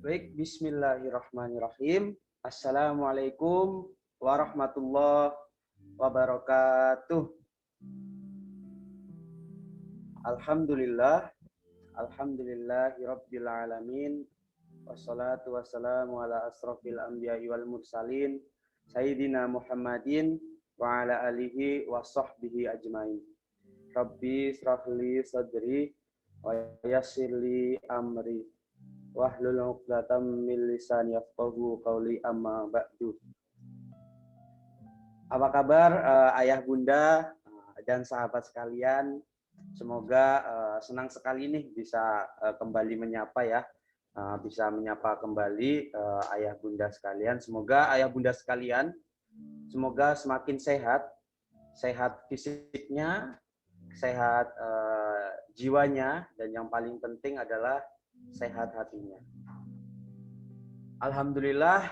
Baik, bismillahirrahmanirrahim. Assalamualaikum warahmatullahi wabarakatuh. Alhamdulillah, alhamdulillahirabbil alamin. Wassalatu wassalamu ala asrofil anbiya'i wal mursalin Sayyidina Muhammadin wa ala alihi wa sahbihi ajmain. Rabbi srahli sadri wa yassirli amri wahlul 'uqdatam min lisani yafqahu qawli amma ba'du. Apa kabar ayah bunda dan sahabat sekalian? Semoga senang sekali nih bisa kembali menyapa ya. Bisa menyapa kembali ayah bunda sekalian. Semoga ayah bunda sekalian semoga semakin sehat, sehat fisiknya, sehat jiwanya, dan yang paling penting adalah sehat hatinya. Alhamdulillah,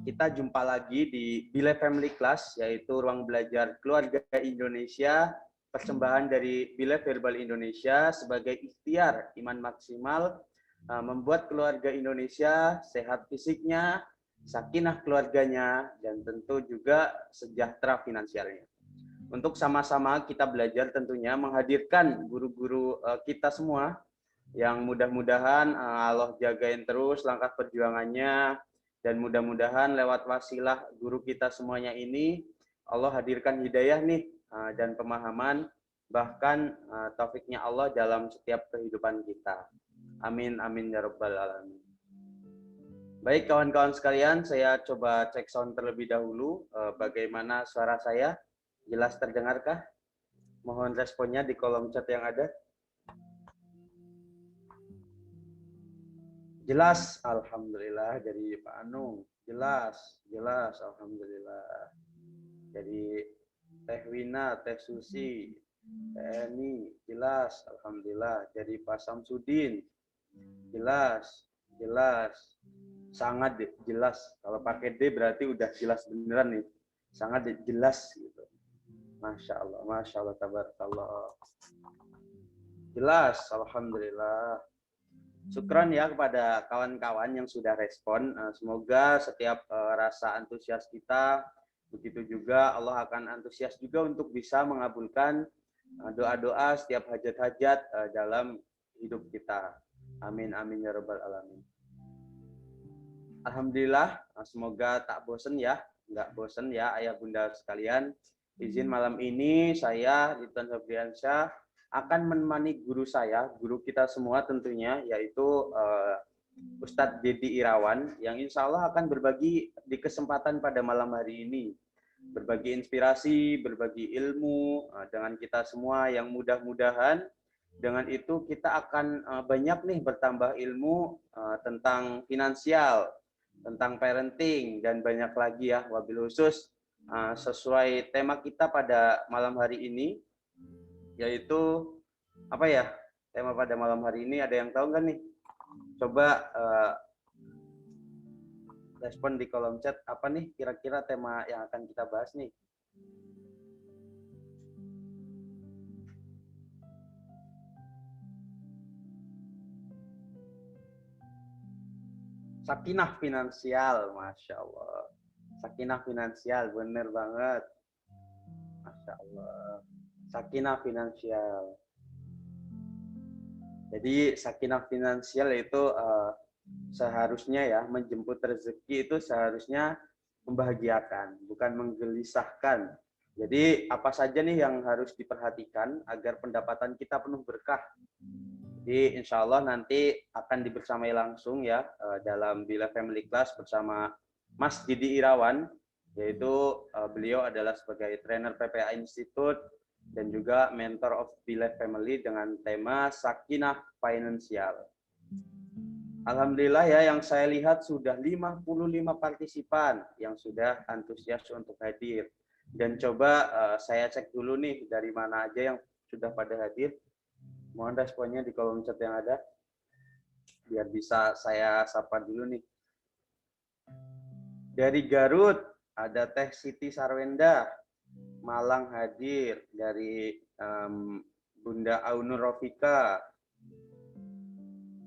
kita jumpa lagi di Bilai Family Class, yaitu ruang belajar keluarga Indonesia, persembahan dari Bilai Verbal Indonesia sebagai ikhtiar iman maksimal, membuat keluarga Indonesia sehat fisiknya, sakinah keluarganya, dan tentu juga sejahtera finansialnya. Untuk sama-sama kita belajar tentunya menghadirkan guru-guru kita semua, yang mudah-mudahan Allah jagain terus langkah perjuangannya, dan mudah-mudahan lewat wasilah guru kita semuanya ini Allah hadirkan hidayah nih dan pemahaman, bahkan taufiknya Allah dalam setiap kehidupan kita. Amin amin ya rabbal alamin. Baik kawan-kawan sekalian, saya coba cek sound terlebih dahulu. Bagaimana suara saya? Jelas terdengarkah? Mohon responnya di kolom chat yang ada. Jelas, alhamdulillah. Dari Pak Anung, jelas, jelas, alhamdulillah. Jadi Teh Wina, Teh Susi, Teh Eni, jelas, alhamdulillah. Jadi Pak Samsudin, jelas, jelas, sangat jelas. Kalau pakai D berarti udah jelas beneran nih, sangat jelas gitu. Masya Allah, tabarakallah. Jelas, alhamdulillah. Syukran ya kepada kawan-kawan yang sudah respon. Semoga setiap rasa antusias kita, begitu juga Allah akan antusias juga untuk bisa mengabulkan doa-doa setiap hajat-hajat dalam hidup kita. Amin, amin ya rabbal alamin. Alhamdulillah, semoga tak bosen ya, nggak bosen ya ayah bunda sekalian. Izin malam ini saya, Ridwan Febriansyah, akan menemani guru saya, guru kita semua tentunya, yaitu Ustadz Dedi Irawan, yang insya Allah akan berbagi di kesempatan pada malam hari ini. Berbagi inspirasi, berbagi ilmu dengan kita semua, yang mudah-mudahan dengan itu kita akan banyak nih bertambah ilmu tentang finansial, tentang parenting, dan banyak lagi ya, wabil khusus sesuai tema kita pada malam hari ini, yaitu apa ya tema pada malam hari ini, ada yang tahu nggak nih? Coba respon di kolom chat, apa nih kira-kira tema yang akan kita bahas nih? Sakinah finansial, Masya Allah. Sakinah finansial, bener banget. Masya Allah. Sakinah finansial. Jadi sakinah finansial itu seharusnya ya, menjemput rezeki itu seharusnya membahagiakan, bukan menggelisahkan. Jadi apa saja nih yang harus diperhatikan agar pendapatan kita penuh berkah. Jadi insya Allah nanti akan dibersamai langsung ya dalam Bila Family Class bersama Mas Didi Irawan, yaitu beliau adalah sebagai trainer PPA Institute dan juga mentor of Bila Family dengan tema Sakinah Finansial. Alhamdulillah ya, yang saya lihat sudah 55 partisipan yang sudah antusias untuk hadir. Dan coba saya cek dulu nih dari mana aja yang sudah pada hadir. Mohon responnya di kolom chat yang ada, biar bisa saya sapa dulu nih. Dari Garut, ada Teh Siti Sarwenda, Malang hadir. Dari Bunda Aunur Rofika,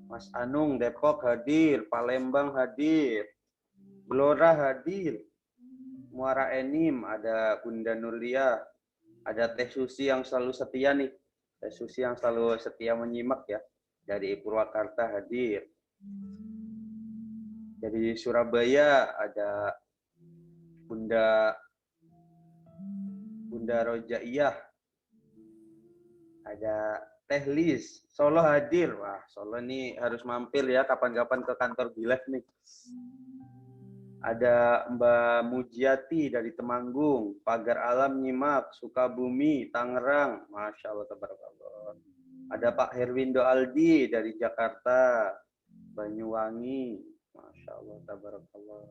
Mas Anung Depok hadir, Palembang hadir, Blora hadir, Muara Enim, ada Bunda Nurlia, ada Teh Susi yang selalu setia nih. Teh Susi yang selalu setia menyimak ya. Dari Purwakarta hadir. Dari Surabaya ada Bunda Rojaiyah. Ada Teh Lis, Solo hadir. Wah, Solo nih harus mampir ya kapan-kapan ke kantor Bilef nih. Ada Mbak Mujiati dari Temanggung, Pagar Alam nyimak, Sukabumi, Tangerang, Masya Allah, tabarakallah. Ada Pak Herwindo Aldi dari Jakarta, Banyuwangi, Masya Allah, tabarakallah.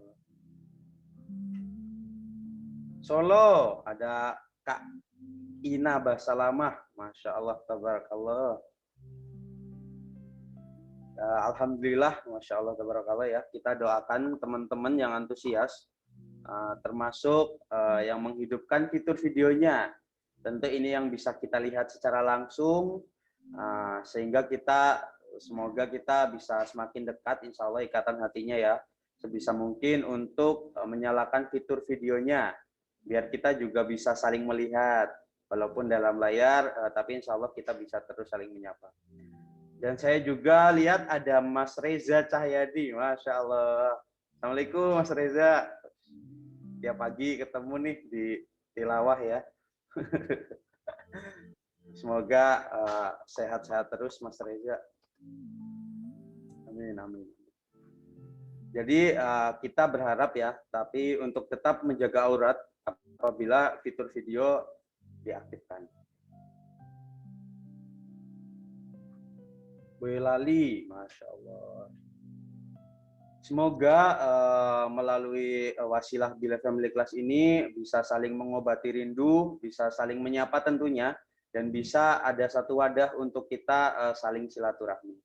Solo, ada Kak Ina Basalamah, Masya Allah, tabarakallah. Alhamdulillah, Masya Allah, tabarakallah ya. Kita doakan teman-teman yang antusias, termasuk yang menghidupkan fitur videonya. Tentu ini yang bisa kita lihat secara langsung, sehingga semoga kita bisa semakin dekat, insya Allah ikatan hatinya ya, sebisa mungkin untuk menyalakan fitur videonya, biar kita juga bisa saling melihat, walaupun dalam layar, tapi insya Allah kita bisa terus saling menyapa. Dan saya juga lihat ada Mas Reza Cahyadi, Masya Allah. Assalamualaikum Mas Reza. Tiap pagi ketemu nih di tilawah ya. Semoga sehat-sehat terus Mas Reza. Amin, amin. Jadi kita berharap ya, tapi untuk tetap menjaga aurat apabila fitur video diaktifkan. Boyolali, Masya Allah. Semoga melalui wasilah Bilef Family Class ini bisa saling mengobati rindu, bisa saling menyapa tentunya, dan bisa ada satu wadah untuk kita saling silaturahmi.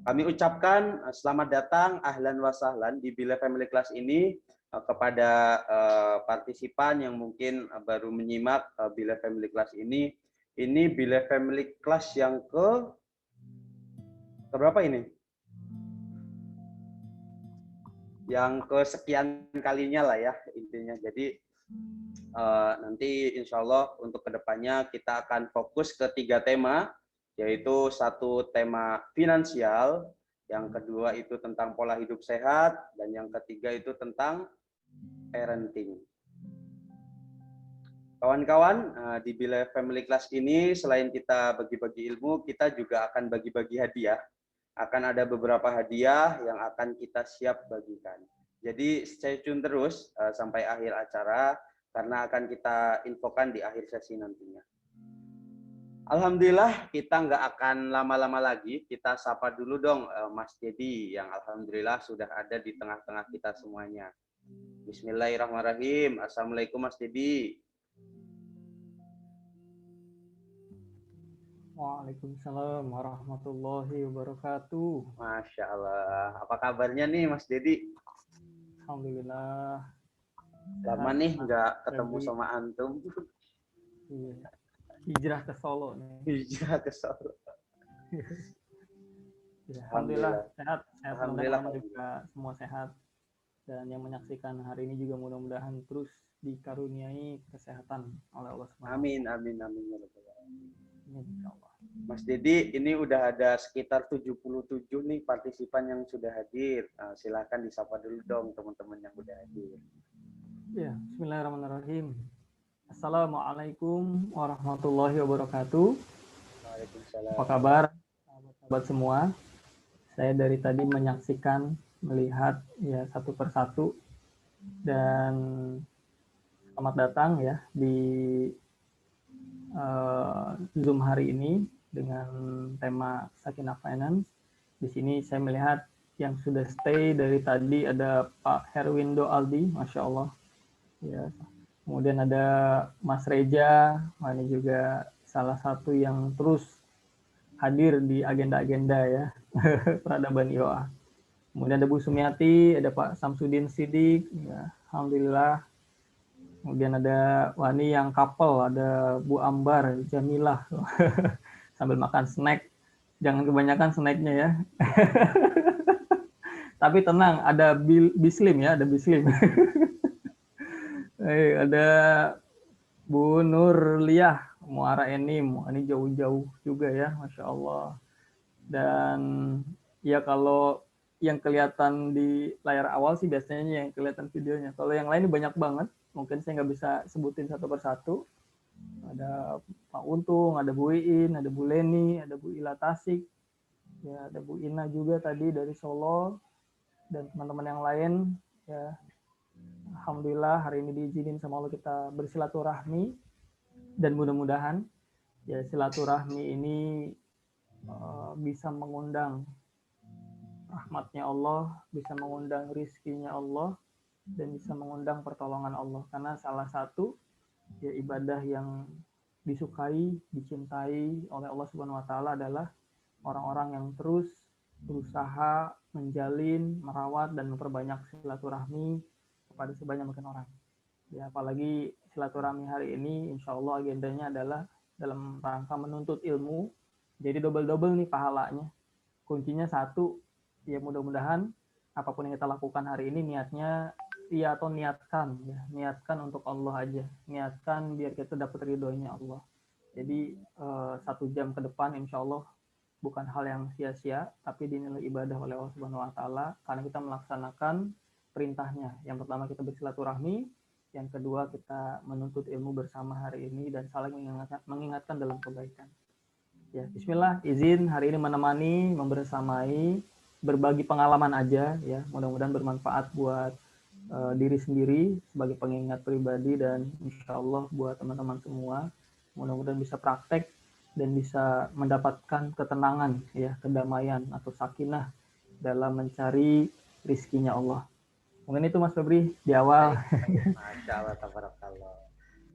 Kami ucapkan selamat datang, ahlan wa sahlan di Bilef Family Class ini kepada partisipan yang mungkin baru menyimak Bilef Family Class ini. Ini Bilef Family Class yang berapa ini? Yang kesekian kalinya lah ya intinya. Jadi nanti insya Allah untuk kedepannya kita akan fokus ke 3 tema, yaitu satu tema finansial, yang kedua itu tentang pola hidup sehat, dan yang ketiga itu tentang parenting. Kawan-kawan, di Bilef Family Class ini selain kita bagi-bagi ilmu, kita juga akan bagi-bagi hadiah. Akan ada beberapa hadiah yang akan kita siap bagikan. Jadi stay tune terus sampai akhir acara, karena akan kita infokan di akhir sesi nantinya. Alhamdulillah, kita nggak akan lama-lama lagi. Kita sapa dulu dong Mas Dedi, yang alhamdulillah sudah ada di tengah-tengah kita semuanya. Bismillahirrahmanirrahim. Assalamualaikum Mas Dedi. Waalaikumsalam warahmatullahi wabarakatuh. Masya Allah. Apa kabarnya nih Mas Dedi? Alhamdulillah. Lama nih nggak ketemu sama antum. Iya. Hijrah ke Solo nih. Hijrah ke Solo. Ya, alhamdulillah sehat. Alhamdulillah juga semua sehat. Dan yang menyaksikan hari ini juga mudah-mudahan terus dikaruniai kesehatan oleh Allah SWT. Amin, amin, amin. Mas Dedi, ini udah ada sekitar 77 nih partisipan yang sudah hadir. Silahkan disapa dulu dong teman-teman yang udah hadir. Ya, bismillahirrahmanirrahim. Assalamualaikum warahmatullahi wabarakatuh. Waalaikumsalam. Apa kabar sahabat-sahabat semua? Saya dari tadi menyaksikan, melihat ya satu persatu, dan selamat datang ya di Zoom hari ini dengan tema Sakinah Finance. Di sini saya melihat yang sudah stay dari tadi ada Pak Herwindo Aldi, Masya Allah. Ya. Kemudian ada Mas Reja, ini juga salah satu yang terus hadir di agenda-agenda ya, peradaban IOA. Kemudian ada Bu Sumiati, ada Pak Samsudin Sidik, ya, alhamdulillah. Kemudian ada Wani yang couple, ada Bu Ambar, Jamilah, sambil makan snack. Jangan kebanyakan snacknya ya. Tapi tenang, ada Bislim ya, ada Bislim. Ada Bu Nurliah, Muara Enim, ini jauh-jauh juga ya, Masya Allah. Dan ya kalau yang kelihatan di layar awal sih biasanya yang kelihatan videonya. Kalau yang lain banyak banget, mungkin saya nggak bisa sebutin satu persatu. Ada Pak Untung, ada Bu Iin, ada Bu Leni, ada Bu Ila Tasik, ya ada Bu Ina juga tadi dari Solo, dan teman-teman yang lain. Ya, alhamdulillah hari ini diizinin sama Allah kita bersilaturahmi, dan mudah-mudahan ya silaturahmi ini bisa mengundang rahmatnya Allah, bisa mengundang rizkinya Allah, dan bisa mengundang pertolongan Allah. Karena salah satu ya ibadah yang disukai, dicintai oleh Allah Subhanahu wa taala adalah orang-orang yang terus berusaha menjalin, merawat dan memperbanyak silaturahmi kepada sebanyak mungkin orang. Ya, apalagi silaturahmi hari ini insya Allah agendanya adalah dalam rangka menuntut ilmu. Jadi double-double nih pahalanya. Kuncinya satu, ya mudah-mudahan apapun yang kita lakukan hari ini niatnya ya atau niatkan ya, niatkan untuk Allah aja, niatkan biar kita dapat ridhonya Allah. Jadi 1 jam ke depan insya Allah bukan hal yang sia-sia, tapi dinilai ibadah oleh Allah Subhanahu wa taala karena kita melaksanakan perintahnya. Yang pertama kita bersilaturahmi, yang kedua kita menuntut ilmu bersama hari ini dan saling mengingatkan dalam kebaikan. Ya, bismillah, izin hari ini menemani, membersamai, berbagi pengalaman aja ya. Mudah-mudahan bermanfaat buat diri sendiri sebagai pengingat pribadi dan insya Allah buat teman-teman semua. Mudah-mudahan bisa praktek dan bisa mendapatkan ketenangan ya, kedamaian atau sakinah dalam mencari rizkinya Allah. Mungkin itu Mas Febri di awal. Masya Allah, tabarakallah.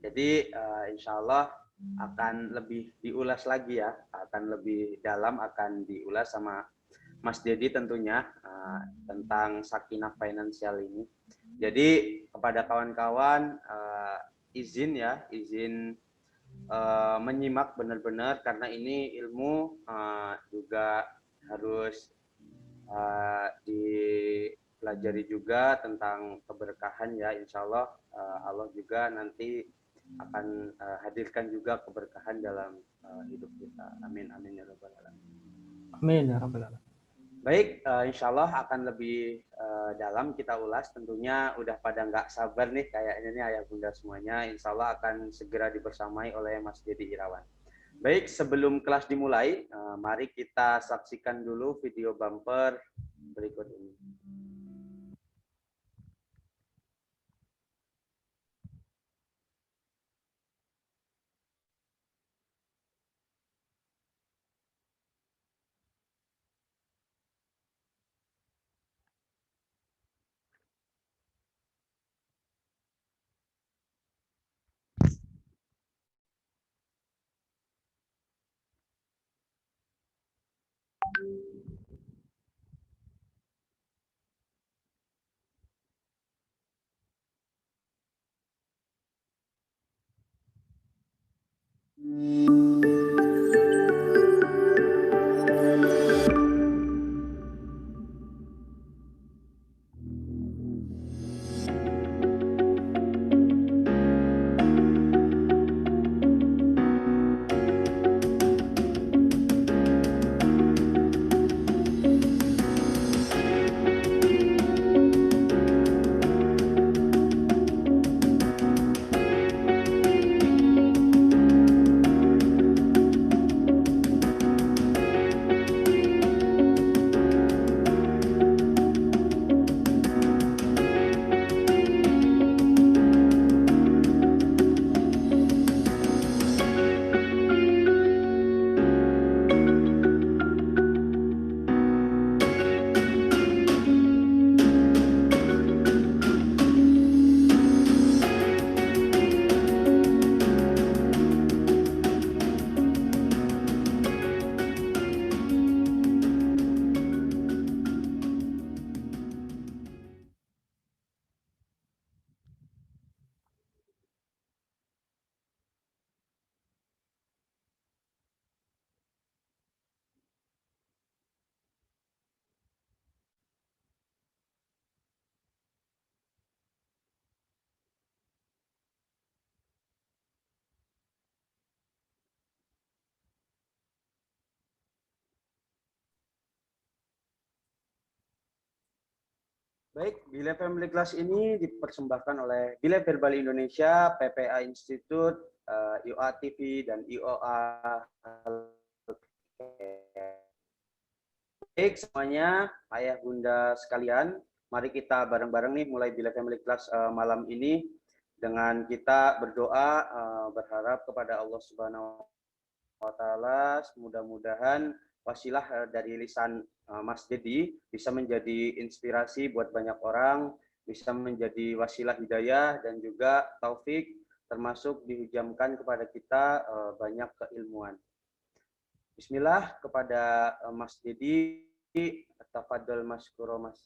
Jadi insya Allah akan lebih diulas lagi ya, akan lebih dalam, akan diulas sama Mas Dedi tentunya tentang sakinah finansial ini. Jadi kepada kawan-kawan izin menyimak benar-benar karena ini ilmu juga harus dipelajari juga tentang keberkahan ya. Insya Allah Allah juga nanti akan hadirkan juga keberkahan dalam hidup kita. Amin amin ya rabbal alamin. Amin ya rabbal alamin. Baik, insya Allah akan lebih dalam kita ulas. Tentunya udah pada nggak sabar nih kayaknya nih ayah bunda semuanya. Insya Allah akan segera dibersamai oleh Mas Dedi Irawan. Baik, sebelum kelas dimulai, mari kita saksikan dulu video bumper berikut ini. Baik, Bileh Family Class ini dipersembahkan oleh Bileh Verbal Indonesia, PPA Institute, IOA TV, dan IOA. Baik semuanya, ayah bunda sekalian, mari kita bareng-bareng nih mulai Bileh Family Class malam ini dengan kita berdoa, berharap kepada Allah Subhanahu wa Ta'ala, mudah-mudahan wasilah dari lisan Mas Dedi bisa menjadi inspirasi buat banyak orang, bisa menjadi wasilah hidayah dan juga taufik, termasuk dihujamkan kepada kita banyak keilmuan. Bismillah kepada Mas Dedi, tafadhol maskuro Mas.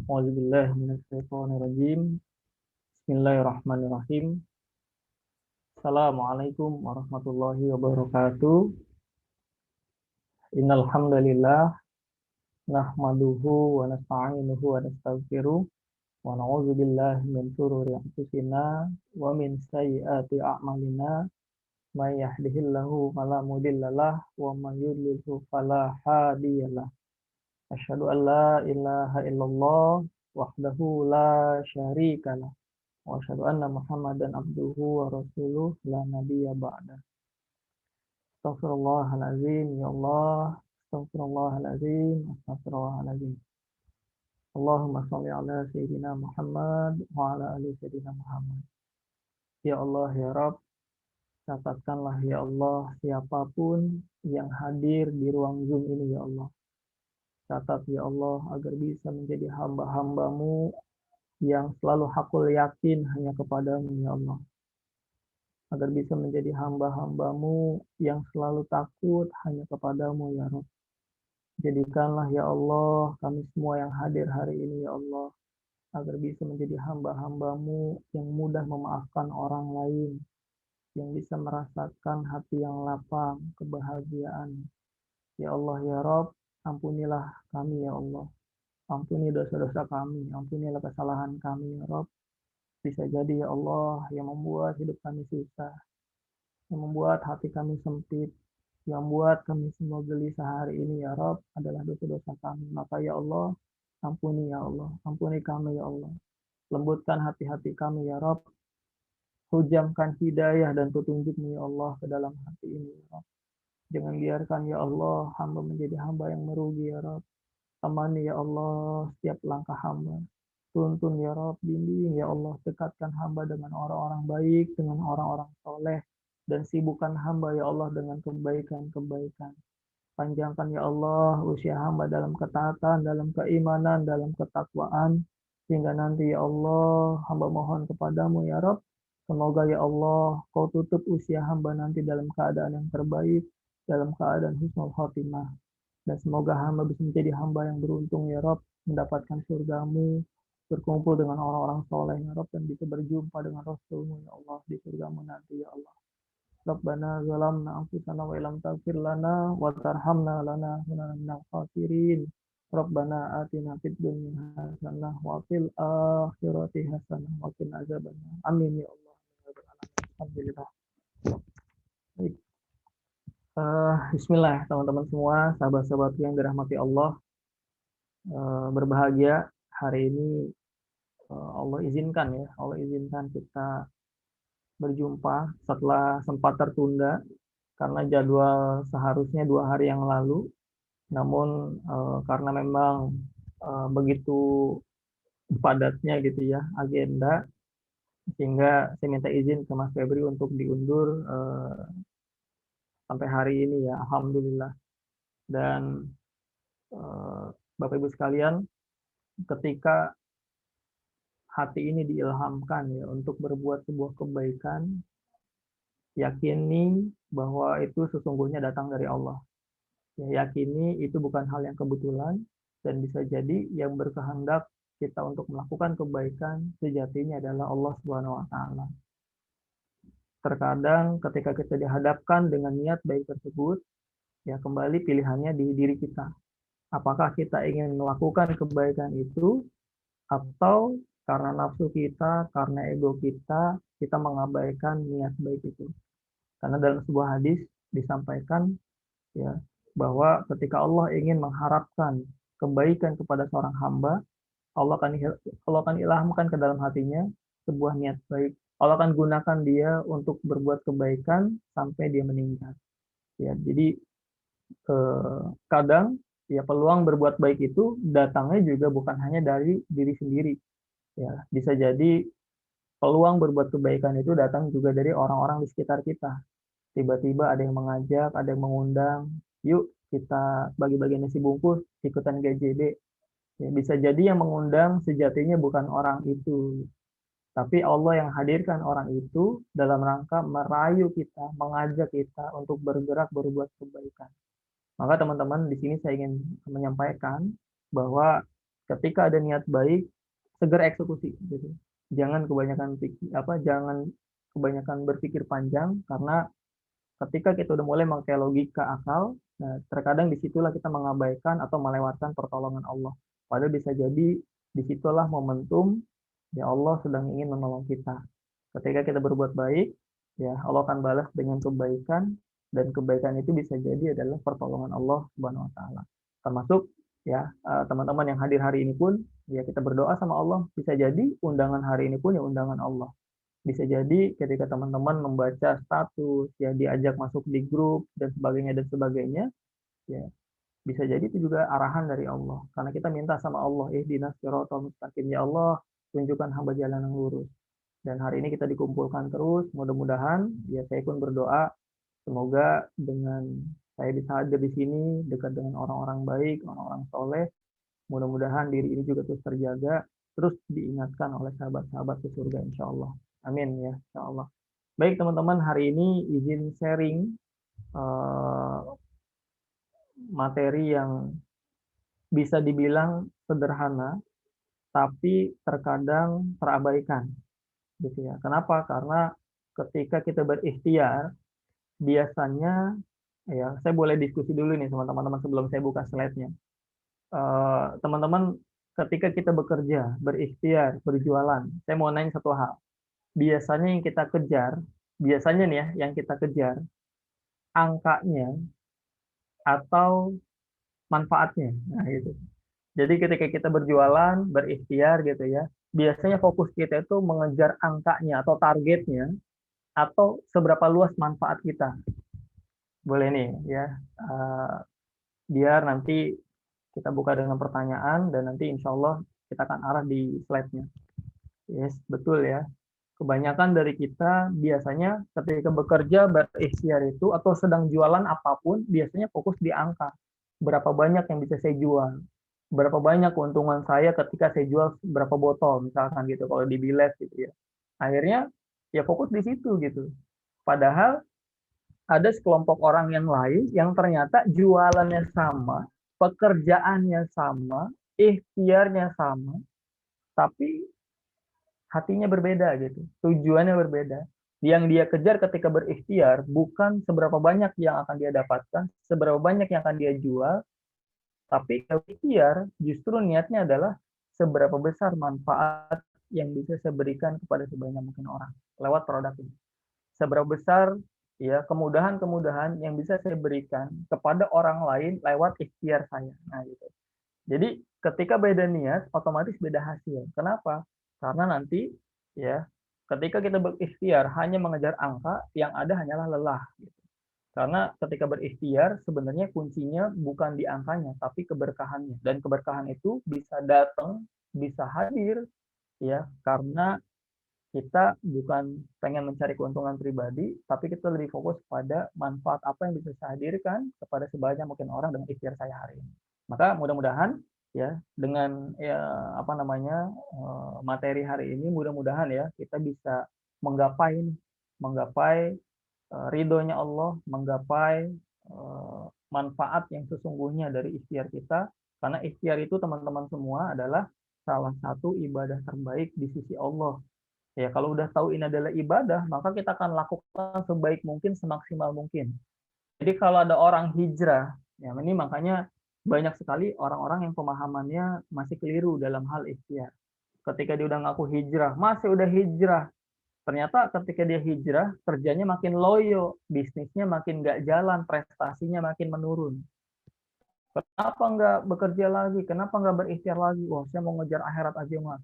A'udzubillahi minasyaitonirrajim. Bismillahirrahmanirrahim. Assalamualaikum warahmatullahi wabarakatuh. Innal hamdalillah nahmaduhu wa nasta'inuhu wa nastaghfiruh wa na'udzu billahi min shururi anfusina wa min sayyiati a'malina may yahdihillahu fala mudhillalah wa may yudlilhu fala hadiyalah. Asyhadu an la ilaha illallah wahdahu la syarikalah wa asyhadu anna Muhammadan abduhu wa rasuluh la nabiyya ba'da. Astaghfirullahaladzim, ya Allah. Astaghfirullahaladzim, astaghfirullahaladzim. Allahumma sholli ala Sayyidina Muhammad wa ala ali Sayyidina Muhammad. Ya Allah, ya Rabb, catatkanlah ya Allah siapapun yang hadir di ruang Zoom ini ya Allah. Catat ya Allah agar bisa menjadi hamba-hambamu yang selalu hakul yakin hanya kepadamu ya Allah. Agar bisa menjadi hamba-hambamu yang selalu takut hanya kepadamu ya Rabb. Jadikanlah ya Allah kami semua yang hadir hari ini ya Allah, agar bisa menjadi hamba-hambamu yang mudah memaafkan orang lain, yang bisa merasakan hati yang lapang, kebahagiaan. Ya Allah ya Rabb, ampunilah kami ya Allah. Ampuni dosa-dosa kami, ampunilah kesalahan kami ya Rabb. Bisa jadi ya Allah yang membuat hidup kami susah, yang membuat hati kami sempit, yang membuat kami semua gelisah hari ini ya Rabb adalah dosa-dosa kami. Maka ya Allah, ampuni ya Allah, ampuni kami ya Allah. Lembutkan hati-hati kami ya Rabb. Hujamkan hidayah dan petunjuk-Mu ya Allah ke dalam hati ini ya Rabb. Jangan biarkan ya Allah hamba menjadi hamba yang merugi ya Rabb. Amani ya Allah setiap langkah hamba. Tuntun ya Rabb, bimbing ya Allah, dekatkan hamba dengan orang-orang baik, dengan orang-orang soleh, dan sibukkan hamba ya Allah dengan kebaikan-kebaikan. Panjangkan ya Allah usia hamba dalam ketaatan, dalam keimanan, dalam ketakwaan, sehingga nanti ya Allah hamba mohon kepadamu ya Rabb, semoga ya Allah kau tutup usia hamba nanti dalam keadaan yang terbaik, dalam keadaan husnul khotimah. Dan semoga hamba bisa menjadi hamba yang beruntung ya Rabb, mendapatkan surgamu, berkumpul dengan orang-orang soleh ya Rabb, dan bisa berjumpa dengan Rasulmu ya Allah di surgamu nanti ya Allah. Rabbana zalamna anfusana wa illam taghfir lana wa tarhamna lanakunanna minal khasirin. Rabbana atina fid dunya hasanah wa fil akhirati hasanah wa qina azabannar. Amin ya Allah. Alhamdulillah. Baik. Bismillah teman-teman semua, sahabat-sahabat yang dirahmati Allah. Berbahagia hari ini Allah izinkan kita berjumpa setelah sempat tertunda karena jadwal seharusnya 2 hari yang lalu, namun karena memang begitu padatnya gitu ya agenda, sehingga saya minta izin ke Mas Febri untuk diundur sampai hari ini ya, alhamdulillah. Dan Bapak Ibu sekalian, ketika hati ini diilhamkan ya untuk berbuat sebuah kebaikan, yakini bahwa itu sesungguhnya datang dari Allah. Ya, yakini itu bukan hal yang kebetulan, dan bisa jadi yang berkehendak kita untuk melakukan kebaikan sejatinya adalah Allah Subhanahu wa Ta'ala. Terkadang ketika kita dihadapkan dengan niat baik tersebut, ya kembali pilihannya di diri kita. Apakah kita ingin melakukan kebaikan itu, atau karena nafsu kita, karena ego kita mengabaikan niat baik itu. Karena dalam sebuah hadis disampaikan ya bahwa ketika Allah ingin mengharapkan kebaikan kepada seorang hamba, Allah akan ilhamkan ke dalam hatinya sebuah niat baik. Allah akan gunakan dia untuk berbuat kebaikan sampai dia meninggal. Ya, jadi kadang ya peluang berbuat baik itu datangnya juga bukan hanya dari diri sendiri. Ya, bisa jadi peluang berbuat kebaikan itu datang juga dari orang-orang di sekitar kita. Tiba-tiba ada yang mengajak, ada yang mengundang, yuk kita bagi-bagi nasi bungkus, ikutan GJB. Ya, bisa jadi yang mengundang sejatinya bukan orang itu, tapi Allah yang hadirkan orang itu dalam rangka merayu kita, mengajak kita untuk bergerak berbuat kebaikan. Maka teman-teman di sini saya ingin menyampaikan bahwa ketika ada niat baik, segera eksekusi gitu. Jangan kebanyakan berpikir panjang, karena ketika kita udah mulai memakai logika akal, nah terkadang disitulah kita mengabaikan atau melewatkan pertolongan Allah. Padahal bisa jadi disitulah momentum ya Allah sedang ingin menolong kita. Ketika kita berbuat baik, ya Allah akan balas dengan kebaikan, dan kebaikan itu bisa jadi adalah pertolongan Allah Subhanahu wa taala. Termasuk ya teman-teman yang hadir hari ini pun ya kita berdoa sama Allah, bisa jadi undangan hari ini pun ya undangan Allah. Bisa jadi ketika teman-teman membaca status, ya diajak masuk di grup dan sebagainya, ya bisa jadi itu juga arahan dari Allah. Karena kita minta sama Allah, ihdinas siratal mustaqim, ya Allah, tunjukkan hamba jalan yang lurus. Dan hari ini kita dikumpulkan terus, mudah-mudahan ya saya pun berdoa semoga dengan saya bisa hadir di sini dekat dengan orang-orang baik, orang-orang soleh, mudah-mudahan diri ini juga terus terjaga, terus diingatkan oleh sahabat-sahabat ke surga insya Allah. Amin ya, insya Allah. Baik teman-teman, hari ini izin sharing materi yang bisa dibilang sederhana, tapi terkadang terabaikan, gitu ya. Kenapa? Karena ketika kita berikhtiar, biasanya, ya saya boleh diskusi dulu nih sama teman-teman sebelum saya buka slide-nya. Teman-teman, ketika kita bekerja, berikhtiar, berjualan, saya mau nanya satu hal. Biasanya yang kita kejar, biasanya nih ya, yang kita kejar, angkanya atau manfaatnya. Nah, itu. Jadi ketika kita berjualan, berikhtiar gitu ya, biasanya fokus kita itu mengejar angkanya atau targetnya, atau seberapa luas manfaat kita. Boleh nih ya, biar nanti kita buka dengan pertanyaan dan nanti insya Allah kita akan arah di slide-nya. Yes, betul ya. Kebanyakan dari kita biasanya ketika bekerja berikhtiar itu atau sedang jualan apapun, biasanya fokus di angka. Berapa banyak yang bisa saya jual? Berapa banyak keuntungan saya ketika saya jual berapa botol misalkan gitu kalau di Biles gitu ya. Akhirnya ya fokus di situ gitu. Padahal ada sekelompok orang yang lain yang ternyata jualannya sama, pekerjaannya sama, ikhtiarnya sama, tapi hatinya berbeda gitu, tujuannya berbeda. Yang dia kejar ketika berikhtiar bukan seberapa banyak yang akan dia dapatkan, seberapa banyak yang akan dia jual, tapi ikhtiar justru niatnya adalah seberapa besar manfaat yang bisa saya berikan kepada sebanyak mungkin orang lewat produk ini. Seberapa besar ya kemudahan-kemudahan yang bisa saya berikan kepada orang lain lewat ikhtiar saya. Nah, gitu. Jadi ketika beda niat, otomatis beda hasil. Kenapa? Karena nanti ya ketika kita berikhtiar hanya mengejar angka, yang ada hanyalah lelah. Gitu. Karena ketika berikhtiar sebenarnya kuncinya bukan di angkanya, tapi keberkahannya. Dan keberkahan itu bisa datang, bisa hadir ya karena kita bukan pengen mencari keuntungan pribadi, tapi kita lebih fokus pada manfaat apa yang bisa saya hadirkan kepada sebanyak mungkin orang dengan ikhtiar saya hari ini. Maka mudah-mudahan ya dengan ya apa namanya materi hari ini mudah-mudahan ya kita bisa menggapai ridhonya Allah, menggapai manfaat yang sesungguhnya dari ikhtiar kita, karena ikhtiar itu teman-teman semua adalah salah satu ibadah terbaik di sisi Allah. Ya, kalau udah tahu ini adalah ibadah, maka kita akan lakukan sebaik mungkin, semaksimal mungkin. Jadi kalau ada orang hijrah, ya ini makanya banyak sekali orang-orang yang pemahamannya masih keliru dalam hal ikhtiar. Ketika dia udah ngaku hijrah, masih udah hijrah. Ternyata ketika dia hijrah, kerjanya makin loyo, bisnisnya makin nggak jalan, prestasinya makin menurun. Kenapa nggak bekerja lagi? Kenapa nggak berikhtiar lagi? Wah, saya mau ngejar akhirat aja mas.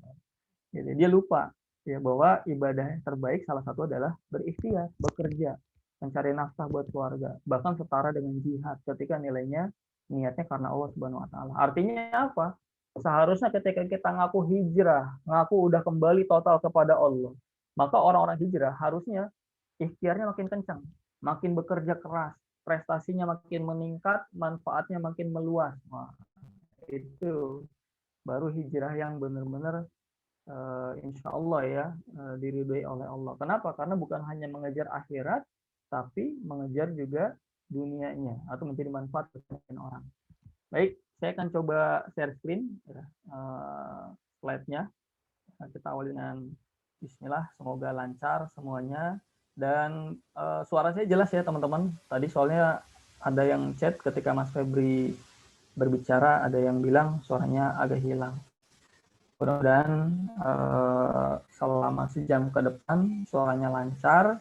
Jadi dia lupa ya bahwa ibadah yang terbaik salah satu adalah berikhtiar, bekerja, mencari nafkah buat keluarga, bahkan setara dengan jihad ketika nilainya niatnya karena Allah Subhanahu wa taala. Artinya apa? Seharusnya ketika kita ngaku hijrah, ngaku udah kembali total kepada Allah, maka orang-orang hijrah harusnya ikhtiarnya makin kencang, makin bekerja keras, prestasinya makin meningkat, manfaatnya makin meluas. Wah, itu baru hijrah yang benar-benar insya Allah ya diridhoi oleh Allah. Kenapa? Karena bukan hanya mengejar akhirat, tapi mengejar juga dunianya atau menjadi manfaat bagi orang. Baik, saya akan coba share screen ya, slide-nya. Nah, kita awali dengan Bismillah, semoga lancar semuanya dan suara saya jelas ya teman-teman. Tadi soalnya ada yang chat ketika Mas Febri berbicara, ada yang bilang suaranya agak hilang. Mudah-mudahan selama sejam ke depan suaranya lancar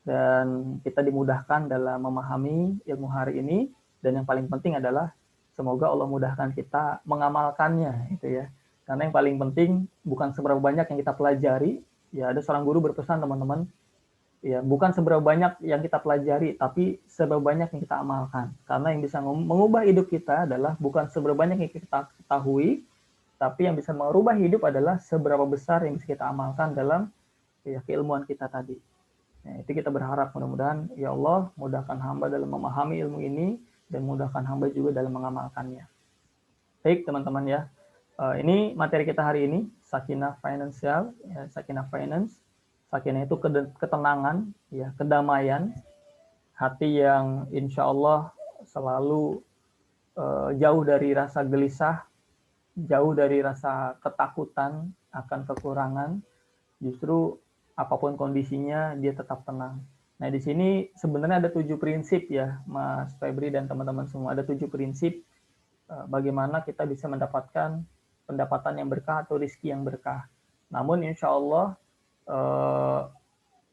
dan kita dimudahkan dalam memahami ilmu hari ini, dan yang paling penting adalah semoga Allah mudahkan kita mengamalkannya itu ya. Karena yang paling penting bukan seberapa banyak yang kita pelajari, ya ada seorang guru berpesan teman-teman, ya bukan seberapa banyak yang kita pelajari, tapi seberapa banyak yang kita amalkan. Karena yang bisa mengubah hidup kita adalah bukan seberapa banyak yang kita ketahui, tapi yang bisa merubah hidup adalah seberapa besar yang bisa kita amalkan dalam ya, keilmuan kita tadi. Nah, itu kita berharap mudah-mudahan ya Allah mudahkan hamba dalam memahami ilmu ini dan mudahkan hamba juga dalam mengamalkannya. Baik teman-teman ya, ini materi kita hari ini Sakinah Financial, ya, Sakinah Finance. Sakinah itu ketenangan, ya kedamaian, hati yang insya Allah selalu jauh dari rasa gelisah, jauh dari rasa ketakutan akan kekurangan, justru apapun kondisinya dia tetap tenang. Nah di sini sebenarnya ada 7 prinsip ya Mas Febri dan teman-teman semua, ada 7 prinsip bagaimana kita bisa mendapatkan pendapatan yang berkah atau rezeki yang berkah. Namun insya Allah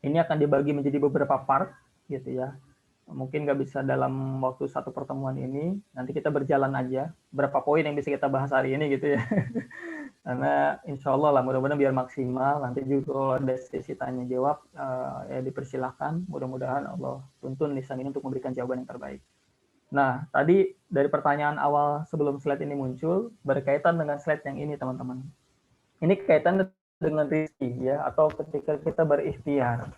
ini akan dibagi menjadi beberapa part gitu ya. Mungkin nggak bisa dalam waktu satu pertemuan ini, nanti kita berjalan aja berapa poin yang bisa kita bahas hari ini gitu ya. Karena insya Allah lah mudah-mudahan biar maksimal, nanti juga kalau ada sesi tanya jawab ya dipersilahkan, mudah-mudahan Allah tuntun lisan ini untuk memberikan jawaban yang terbaik. Nah tadi dari pertanyaan awal sebelum slide ini muncul berkaitan dengan slide yang ini teman-teman, ini kaitan dengan rezeki ya, atau ketika kita berikhtiar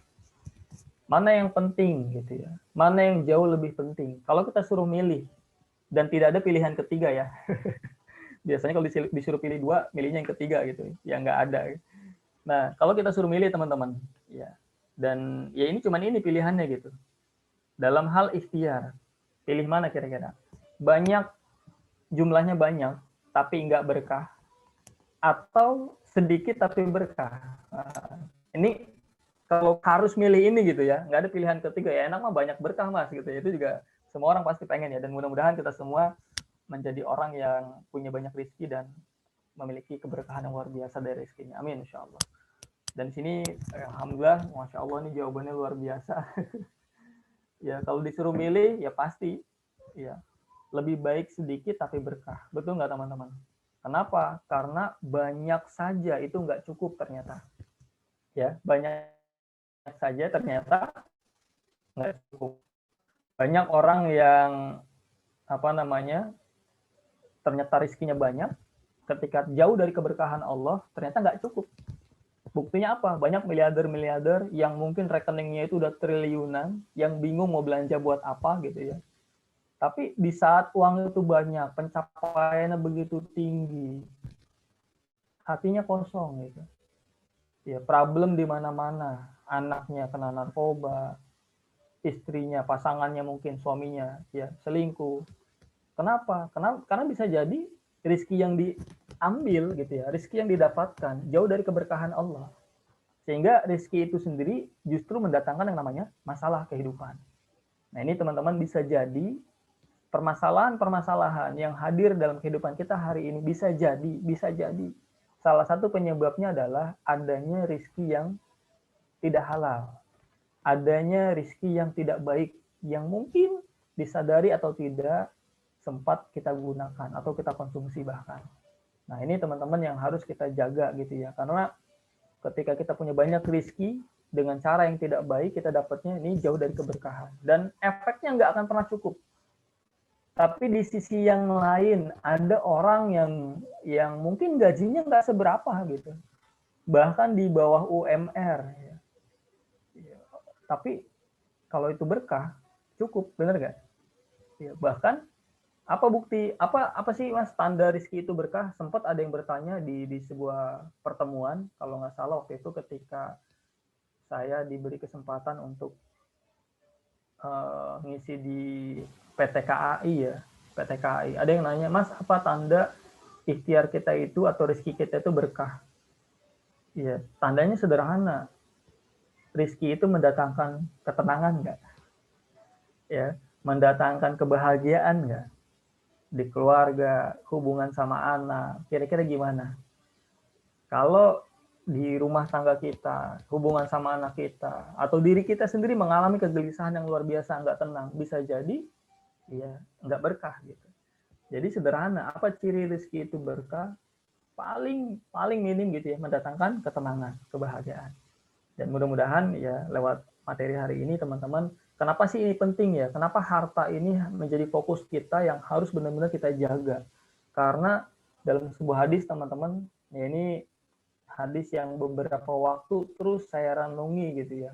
mana yang penting gitu ya, mana yang jauh lebih penting. Kalau kita suruh milih dan tidak ada pilihan ketiga ya, biasanya kalau disuruh pilih 2, milihnya yang ketiga gitu ya, nggak ada. Nah kalau kita suruh milih teman-teman ya, dan ya ini cuman ini pilihannya gitu, dalam hal ikhtiar pilih mana kira-kira, banyak jumlahnya banyak tapi nggak berkah, atau sedikit tapi berkah. Nah, ini kalau harus milih ini gitu ya, nggak ada pilihan ketiga ya, enak mah banyak berkah mas gitu ya, itu juga semua orang pasti pengen ya, dan mudah-mudahan kita semua menjadi orang yang punya banyak rezeki dan memiliki keberkahan yang luar biasa dari rezekinya, amin insya Allah. Dan sini alhamdulillah masya Allah ini jawabannya luar biasa. Ya kalau disuruh milih ya pasti ya lebih baik sedikit tapi berkah, betul nggak teman-teman? Kenapa? Karena banyak saja itu nggak cukup ternyata ya, banyak saja ternyata nggak cukup. Banyak orang yang apa namanya ternyata rezekinya banyak, ketika jauh dari keberkahan Allah ternyata nggak cukup. Buktinya apa? Banyak miliarder-miliarder yang mungkin rekeningnya itu udah triliunan, yang bingung mau belanja buat apa gitu ya. Tapi di saat uang itu banyak, pencapaiannya begitu tinggi, hatinya kosong gitu. Ya, problem di mana-mana. Anaknya kena narkoba, istrinya, pasangannya mungkin suaminya ya selingkuh. Kenapa? Karena bisa jadi rezeki yang diambil gitu ya, rezeki yang didapatkan jauh dari keberkahan Allah. Sehingga rezeki itu sendiri justru mendatangkan yang namanya masalah kehidupan. Nah, ini teman-teman bisa jadi permasalahan-permasalahan yang hadir dalam kehidupan kita hari ini bisa jadi salah satu penyebabnya adalah adanya rezeki yang tidak halal, adanya rezeki yang tidak baik, yang mungkin disadari atau tidak sempat kita gunakan atau kita konsumsi bahkan. Nah, ini teman-teman yang harus kita jaga gitu ya. Karena ketika kita punya banyak rezeki dengan cara yang tidak baik, kita dapatnya ini jauh dari keberkahan. Dan efeknya nggak akan pernah cukup. Tapi di sisi yang lain, ada orang yang mungkin gajinya nggak seberapa gitu. Bahkan di bawah UMR. Ya. Tapi kalau itu berkah, cukup, benar nggak? Ya, bahkan apa bukti apa sih Mas tanda rezeki itu berkah? Sempat ada yang bertanya di sebuah pertemuan, kalau nggak salah waktu itu ketika saya diberi kesempatan untuk ngisi di PT KAI ya, PT KAI. Ada yang nanya, Mas apa tanda ikhtiar kita itu atau rezeki kita itu berkah? Ya, tandanya sederhana. Rezeki itu mendatangkan ketenangan nggak? Ya, mendatangkan kebahagiaan nggak? Di keluarga, hubungan sama anak, kira-kira gimana? Kalau di rumah tangga kita, hubungan sama anak kita, atau diri kita sendiri mengalami kegelisahan yang luar biasa, nggak tenang, bisa jadi ya nggak berkah gitu. Jadi sederhana, apa ciri rezeki itu berkah? Paling minim gitu ya, mendatangkan ketenangan, kebahagiaan. Dan mudah-mudahan ya lewat materi hari ini teman-teman, kenapa sih ini penting ya? Kenapa harta ini menjadi fokus kita yang harus benar-benar kita jaga? Karena dalam sebuah hadis teman-teman, ya ini hadis yang beberapa waktu terus saya renungi gitu ya.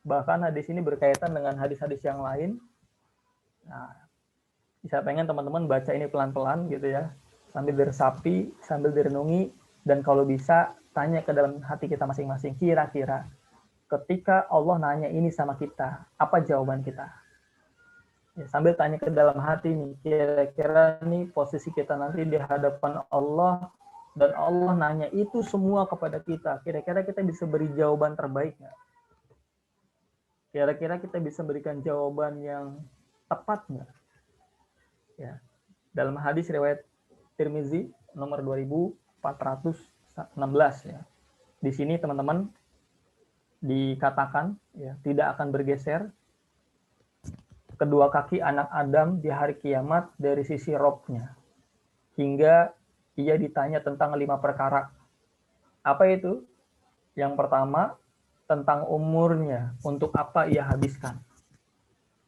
Bahkan hadis ini berkaitan dengan hadis-hadis yang lain. Nah, bisa pengen teman-teman baca ini pelan-pelan gitu ya, sambil diresapi, sambil direnungi, dan kalau bisa tanya ke dalam hati kita masing-masing, kira-kira ketika Allah nanya ini sama kita, apa jawaban kita? Ya, sambil tanya ke dalam hati nih, kira-kira nih posisi kita nanti di hadapan Allah, dan Allah nanya itu semua kepada kita, kira-kira kita bisa beri jawaban terbaik nggak? Kira-kira kita bisa berikan jawaban yang tepat nggak? Ya, dalam hadis riwayat Tirmizi nomor 2416 ya. Di sini teman-teman dikatakan ya, tidak akan bergeser kedua kaki anak Adam di hari kiamat dari sisi Robnya hingga ia ditanya tentang 5 perkara. Apa itu? Yang pertama, tentang umurnya, untuk apa ia habiskan.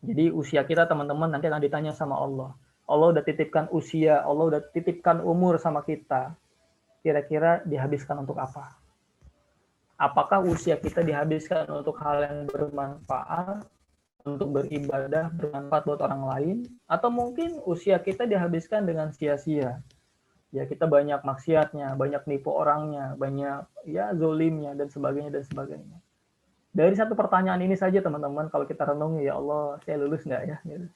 Jadi usia kita teman-teman nanti akan ditanya sama Allah. Allah udah titipkan usia, Allah udah titipkan umur sama kita. Kira-kira dihabiskan untuk apa? Apakah usia kita dihabiskan untuk hal yang bermanfaat, untuk beribadah, bermanfaat buat orang lain, atau mungkin usia kita dihabiskan dengan sia-sia. Ya kita banyak maksiatnya, banyak nipu orangnya, banyak ya zolimnya dan sebagainya dan sebagainya. Dari satu pertanyaan ini saja teman-teman, kalau kita renungi, ya Allah, saya lulus nggak ya? Gitu.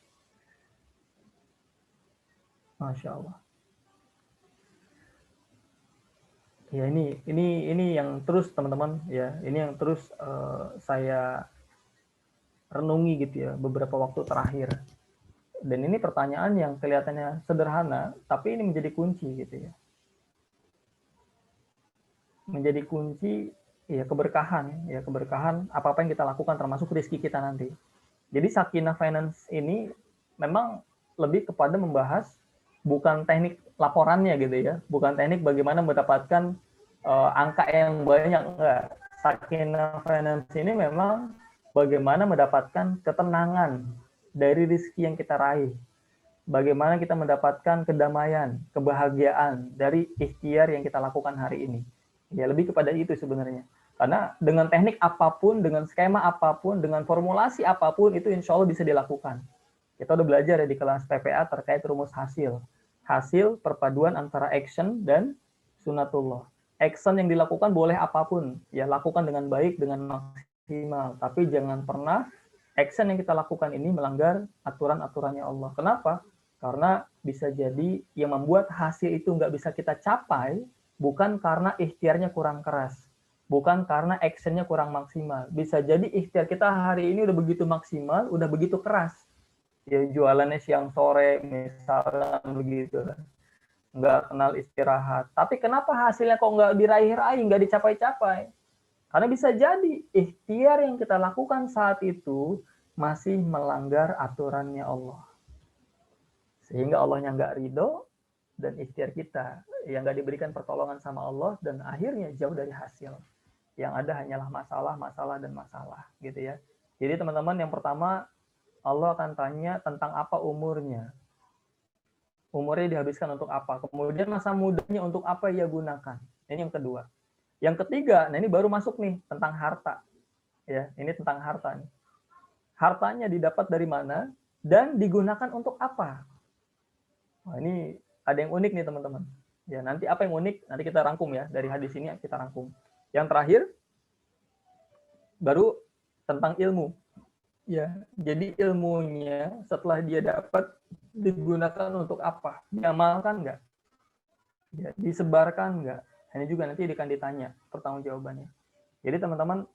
Masya Allah. Ya ini yang terus teman-teman ya, ini yang terus saya renungi gitu ya beberapa waktu terakhir. Dan ini pertanyaan yang kelihatannya sederhana, tapi ini menjadi kunci gitu ya. Menjadi kunci ya keberkahan apa-apa yang kita lakukan termasuk rezeki kita nanti. Jadi Sakinah Finance ini memang lebih kepada membahas bukan teknik laporannya gitu ya, bukan teknik bagaimana mendapatkan angka yang banyak, enggak. Sakinah Finance ini memang bagaimana mendapatkan ketenangan dari rezeki yang kita raih. Bagaimana kita mendapatkan kedamaian, kebahagiaan dari ikhtiar yang kita lakukan hari ini. Ya lebih kepada itu sebenarnya. Karena dengan teknik apapun, dengan skema apapun, dengan formulasi apapun, itu insya Allah bisa dilakukan. Kita udah belajar ya di kelas PPA terkait rumus hasil. Hasil perpaduan antara action dan sunatullah. Action yang dilakukan boleh apapun. Ya lakukan dengan baik, dengan maksimal. Tapi jangan pernah action yang kita lakukan ini melanggar aturan-aturannya Allah. Kenapa? Karena bisa jadi yang membuat hasil itu nggak bisa kita capai, bukan karena ikhtiarnya kurang keras. Bukan karena actionnya kurang maksimal. Bisa jadi ikhtiar kita hari ini udah begitu maksimal, udah begitu keras. Ya jualannya siang sore misalnya begitu. Nggak kenal istirahat. Tapi kenapa hasilnya kok nggak diraih-raih, nggak dicapai-capai? Karena bisa jadi ikhtiar yang kita lakukan saat itu masih melanggar aturannya Allah. Sehingga Allahnya nggak ridho, dan ikhtiar kita yang nggak diberikan pertolongan sama Allah, dan akhirnya jauh dari hasil. Yang ada hanyalah masalah, masalah, dan masalah. Gitu ya. Jadi teman-teman, yang pertama, Allah akan tanya tentang apa umurnya. Umurnya dihabiskan untuk apa. Kemudian masa mudanya untuk apa ia gunakan. Ini yang kedua. Yang ketiga, nah ini baru masuk nih, tentang harta. Ya, ini tentang harta nih. Hartanya didapat dari mana dan digunakan untuk apa? Nah, ini ada yang unik nih teman-teman. Ya, nanti apa yang unik nanti kita rangkum ya, dari hadis ini kita rangkum. Yang terakhir baru tentang ilmu. Ya, jadi ilmunya setelah dia dapat digunakan untuk apa? Diamalkan nggak? Ya, disebarkan nggak? Ini juga nanti akan ditanya pertanggungjawabannya. Jadi teman-teman,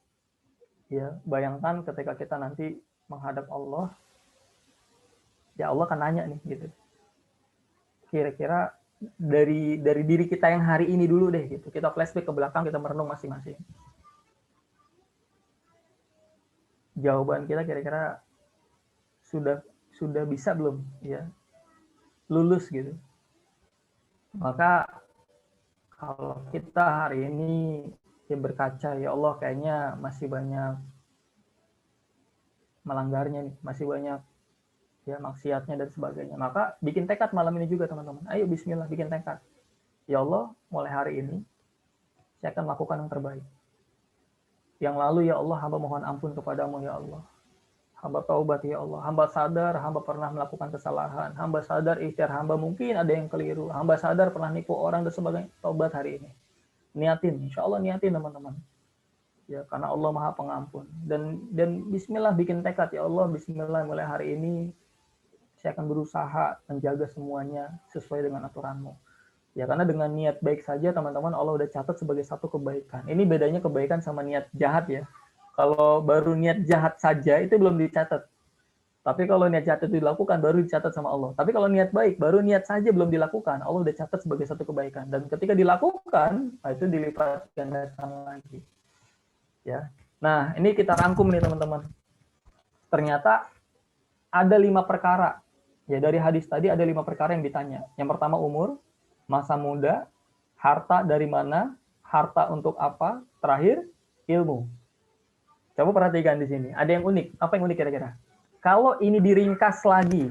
ya bayangkan ketika kita nanti menghadap Allah, ya Allah akan nanya nih gitu. Kira-kira dari diri kita yang hari ini dulu deh gitu. Kita flashback ke belakang, kita merenung masing-masing. Jawaban kita kira-kira sudah bisa belum ya lulus gitu. Maka kalau kita hari ini ya berkaca, ya Allah kayaknya masih banyak melanggarnya nih, masih banyak ya maksiatnya dan sebagainya. Maka bikin tekad malam ini juga teman-teman. Ayo bismillah bikin tekad. Ya Allah, mulai hari ini saya akan melakukan yang terbaik. Yang lalu ya Allah, hamba mohon ampun kepadamu ya Allah. Hamba taubat ya Allah. Hamba sadar hamba pernah melakukan kesalahan. Hamba sadar ikhtiar hamba mungkin ada yang keliru. Hamba sadar pernah nipu orang dan sebagainya. Taubat hari ini. Niatin, insya Allah niatin teman-teman. Ya, karena Allah Maha Pengampun. Dan bismillah bikin tekad ya Allah, bismillah mulai hari ini saya akan berusaha menjaga semuanya sesuai dengan aturanmu. Ya, karena dengan niat baik saja teman-teman Allah udah catat sebagai satu kebaikan. Ini bedanya kebaikan sama niat jahat ya. Kalau baru niat jahat saja itu belum dicatat. Tapi kalau niat jahat itu dilakukan baru dicatat sama Allah. Tapi kalau niat baik baru niat saja belum dilakukan, Allah udah catat sebagai satu kebaikan. Dan ketika dilakukan, itu dilipat gandakan lagi. Ya. Nah, ini kita rangkum nih teman-teman. Ternyata ada 5 perkara. Ya, dari hadis tadi ada 5 perkara yang ditanya. Yang pertama umur, masa muda, harta dari mana, harta untuk apa, terakhir ilmu. Coba perhatikan di sini. Ada yang unik. Apa yang unik kira-kira? Kalau ini diringkas lagi,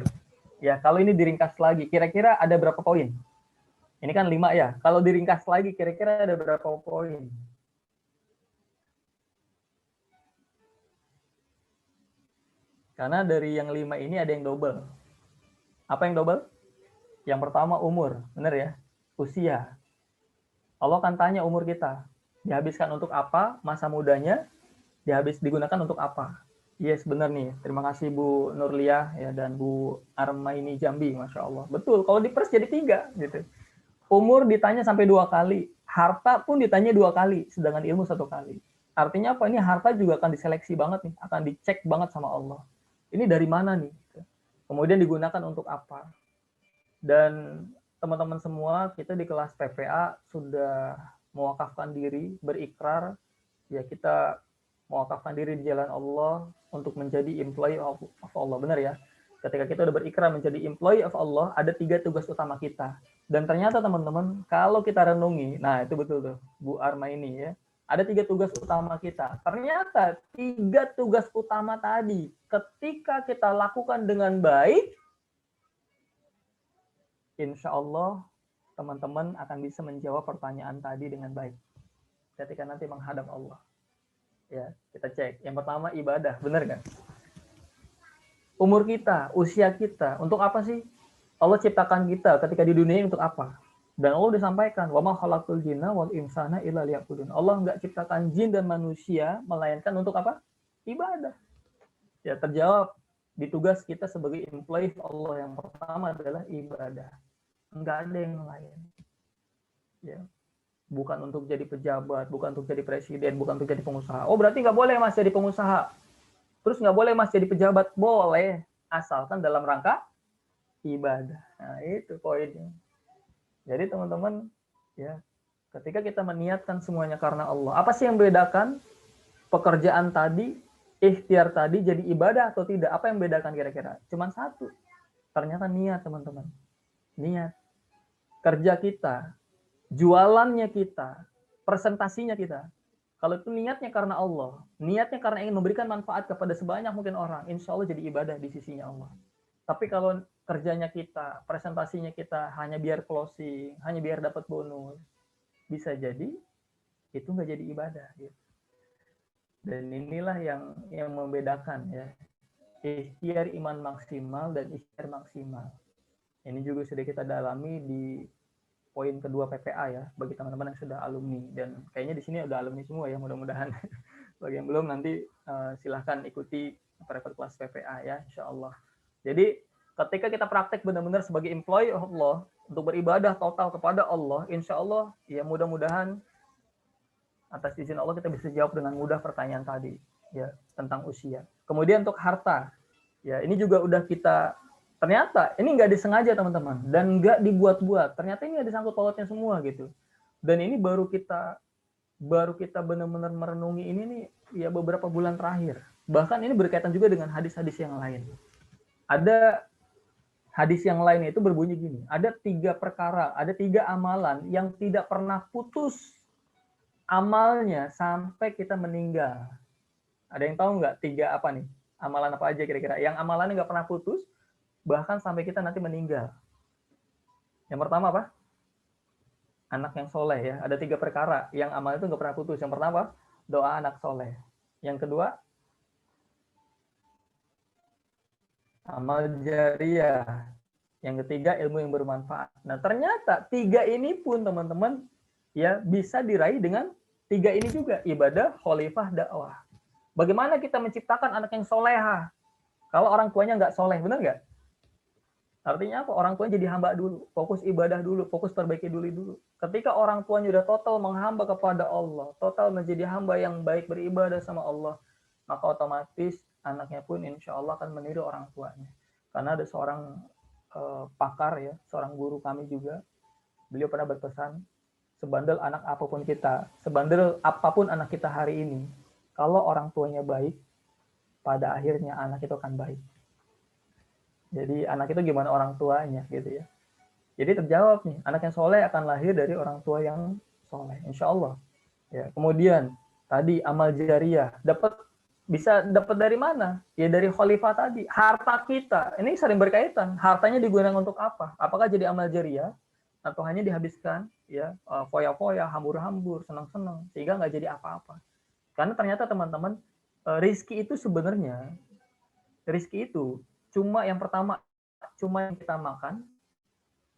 ya kalau ini diringkas lagi, kira-kira ada berapa poin? Ini kan 5 ya. Kalau diringkas lagi, kira-kira ada berapa poin? Karena dari yang 5 ini ada yang double. Apa yang double? Yang pertama umur, benar ya? Usia. Allah akan tanya umur kita. Dihabiskan untuk apa? Masa mudanya digunakan untuk apa? Yes, benar nih. Terima kasih Bu Nurliah ya dan Bu Armaini Jambi, Masya Allah. Betul, kalau dipers jadi 3 gitu. Umur ditanya sampai 2 kali. Harta pun ditanya 2 kali, sedangkan ilmu 1 kali. Artinya apa? Ini harta juga akan diseleksi banget nih, akan dicek banget sama Allah. Ini dari mana nih? Kemudian digunakan untuk apa? Dan teman-teman semua, kita di kelas PPA sudah mewakafkan diri, berikrar, ya kita mewakafkan diri di jalan Allah untuk menjadi employee of Allah. Benar ya? Ketika kita udah berikrar menjadi employee of Allah, ada 3 tugas utama kita. Dan ternyata teman-teman, kalau kita renungi, nah itu betul tuh, Bu Arma ini ya, ada 3 tugas utama kita. Ternyata 3 tugas utama tadi, ketika kita lakukan dengan baik, insya Allah teman-teman akan bisa menjawab pertanyaan tadi dengan baik. Ketika nanti menghadap Allah. Ya, kita cek. Yang pertama ibadah, benar kan? Umur kita, usia kita, untuk apa sih? Allah ciptakan kita ketika di dunia ini untuk apa? Dan Allah udah sampaikan, wa ma khalaqtul jinna wal insana illa liya'budun. Allah enggak ciptakan jin dan manusia melainkan untuk apa? Ibadah. Ya, terjawab di tugas kita sebagai employee Allah yang pertama adalah ibadah. Enggak ada yang lain. Ya. Bukan untuk jadi pejabat, bukan untuk jadi presiden, bukan untuk jadi pengusaha. Oh, berarti nggak boleh Mas jadi pengusaha. Terus nggak boleh Mas jadi pejabat. Boleh, asalkan dalam rangka ibadah. Nah, itu poinnya. Jadi teman-teman, ya, ketika kita meniatkan semuanya karena Allah, apa sih yang membedakan pekerjaan tadi, ikhtiar tadi jadi ibadah atau tidak? Apa yang membedakan kira-kira? Cuman satu. Ternyata niat, teman-teman. Niat. Kerja kita, jualannya kita, presentasinya kita. Kalau itu niatnya karena Allah, niatnya karena ingin memberikan manfaat kepada sebanyak mungkin orang, insya Allah jadi ibadah di sisinya Allah. Tapi kalau kerjanya kita, presentasinya kita hanya biar closing, hanya biar dapat bonus, bisa jadi itu nggak jadi ibadah. Gitu. Dan inilah yang membedakan ya, ikhtiar iman maksimal dan ikhtiar maksimal. Ini juga sudah kita dalami di poin kedua PPA ya, bagi teman-teman yang sudah alumni, dan kayaknya di sini udah alumni semua ya, mudah-mudahan. Bagi yang belum nanti silahkan ikuti private class PPA ya, insya Allah. Jadi ketika kita praktek benar-benar sebagai employee Allah untuk beribadah total kepada Allah, insya Allah ya mudah-mudahan atas izin Allah kita bisa jawab dengan mudah pertanyaan tadi ya tentang usia. Kemudian untuk harta, ya ini juga udah kita ternyata ini nggak disengaja teman-teman dan nggak dibuat-buat. Ternyata ini ada sangkut pautnya semua gitu. Dan ini baru kita benar-benar merenungi ini nih ya beberapa bulan terakhir. Bahkan ini berkaitan juga dengan hadis-hadis yang lain. Ada hadis yang lain itu berbunyi gini, ada 3 perkara, ada 3 amalan yang tidak pernah putus amalnya sampai kita meninggal. Ada yang tahu nggak 3 apa nih? Amalan apa aja kira-kira? Yang amalannya nggak pernah putus, bahkan sampai kita nanti meninggal. Yang pertama apa? Anak yang soleh ya. Ada 3 perkara yang amal itu nggak pernah putus. Yang pertama, doa anak soleh. Yang kedua, amal jariah. Yang ketiga, ilmu yang bermanfaat. Nah, ternyata 3 ini pun teman-teman ya bisa diraih dengan 3 ini juga. Ibadah, khalifah, dakwah. Bagaimana kita menciptakan anak yang soleha? Kalau orang tuanya nggak soleh, benar nggak? Artinya apa? Orang tuanya jadi hamba dulu, fokus ibadah dulu, fokus perbaiki dulu. Ketika orang tuanya udah total menghamba kepada Allah, total menjadi hamba yang baik beribadah sama Allah, maka otomatis anaknya pun insya Allah akan meniru orang tuanya. Karena ada seorang pakar ya, seorang guru kami juga, beliau pernah berpesan, sebandel anak apapun kita, sebandel apapun anak kita hari ini, kalau orang tuanya baik, pada akhirnya anak itu akan baik. Jadi anak itu gimana orang tuanya gitu ya. Jadi terjawab nih, anak yang soleh akan lahir dari orang tua yang soleh, insya Allah. Ya, kemudian tadi amal jariah, bisa dapat dari mana? Ya dari khalifah tadi. Harta kita, ini sering berkaitan. Hartanya digunakan untuk apa? Apakah jadi amal jariah atau hanya dihabiskan ya foya-foya, hambur-hambur, senang-senang sehingga nggak jadi apa-apa. Karena ternyata teman-teman, rizki itu sebenarnya cuma yang pertama cuma yang kita makan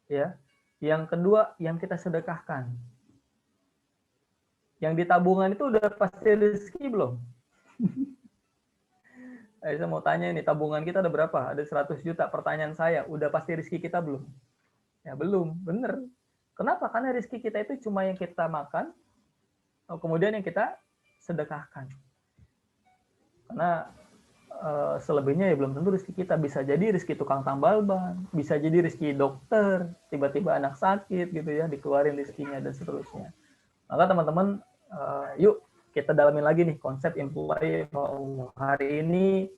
ya, yang kedua yang kita sedekahkan, yang di tabungan itu udah pasti rezeki belum? Saya mau tanya ini, tabungan kita ada berapa? Ada 100 juta. Pertanyaan saya, udah pasti rezeki kita belum? Ya belum, bener. Kenapa? Karena rezeki kita itu cuma yang kita makan, kemudian yang kita sedekahkan. Karena selebihnya ya belum tentu rezeki kita. Bisa jadi rezeki tukang tambal ban, bisa jadi rezeki dokter, tiba-tiba anak sakit gitu ya, dikeluarin rezekinya dan seterusnya. Maka teman-teman, yuk kita dalamin lagi nih konsep employee Allah. Hari ini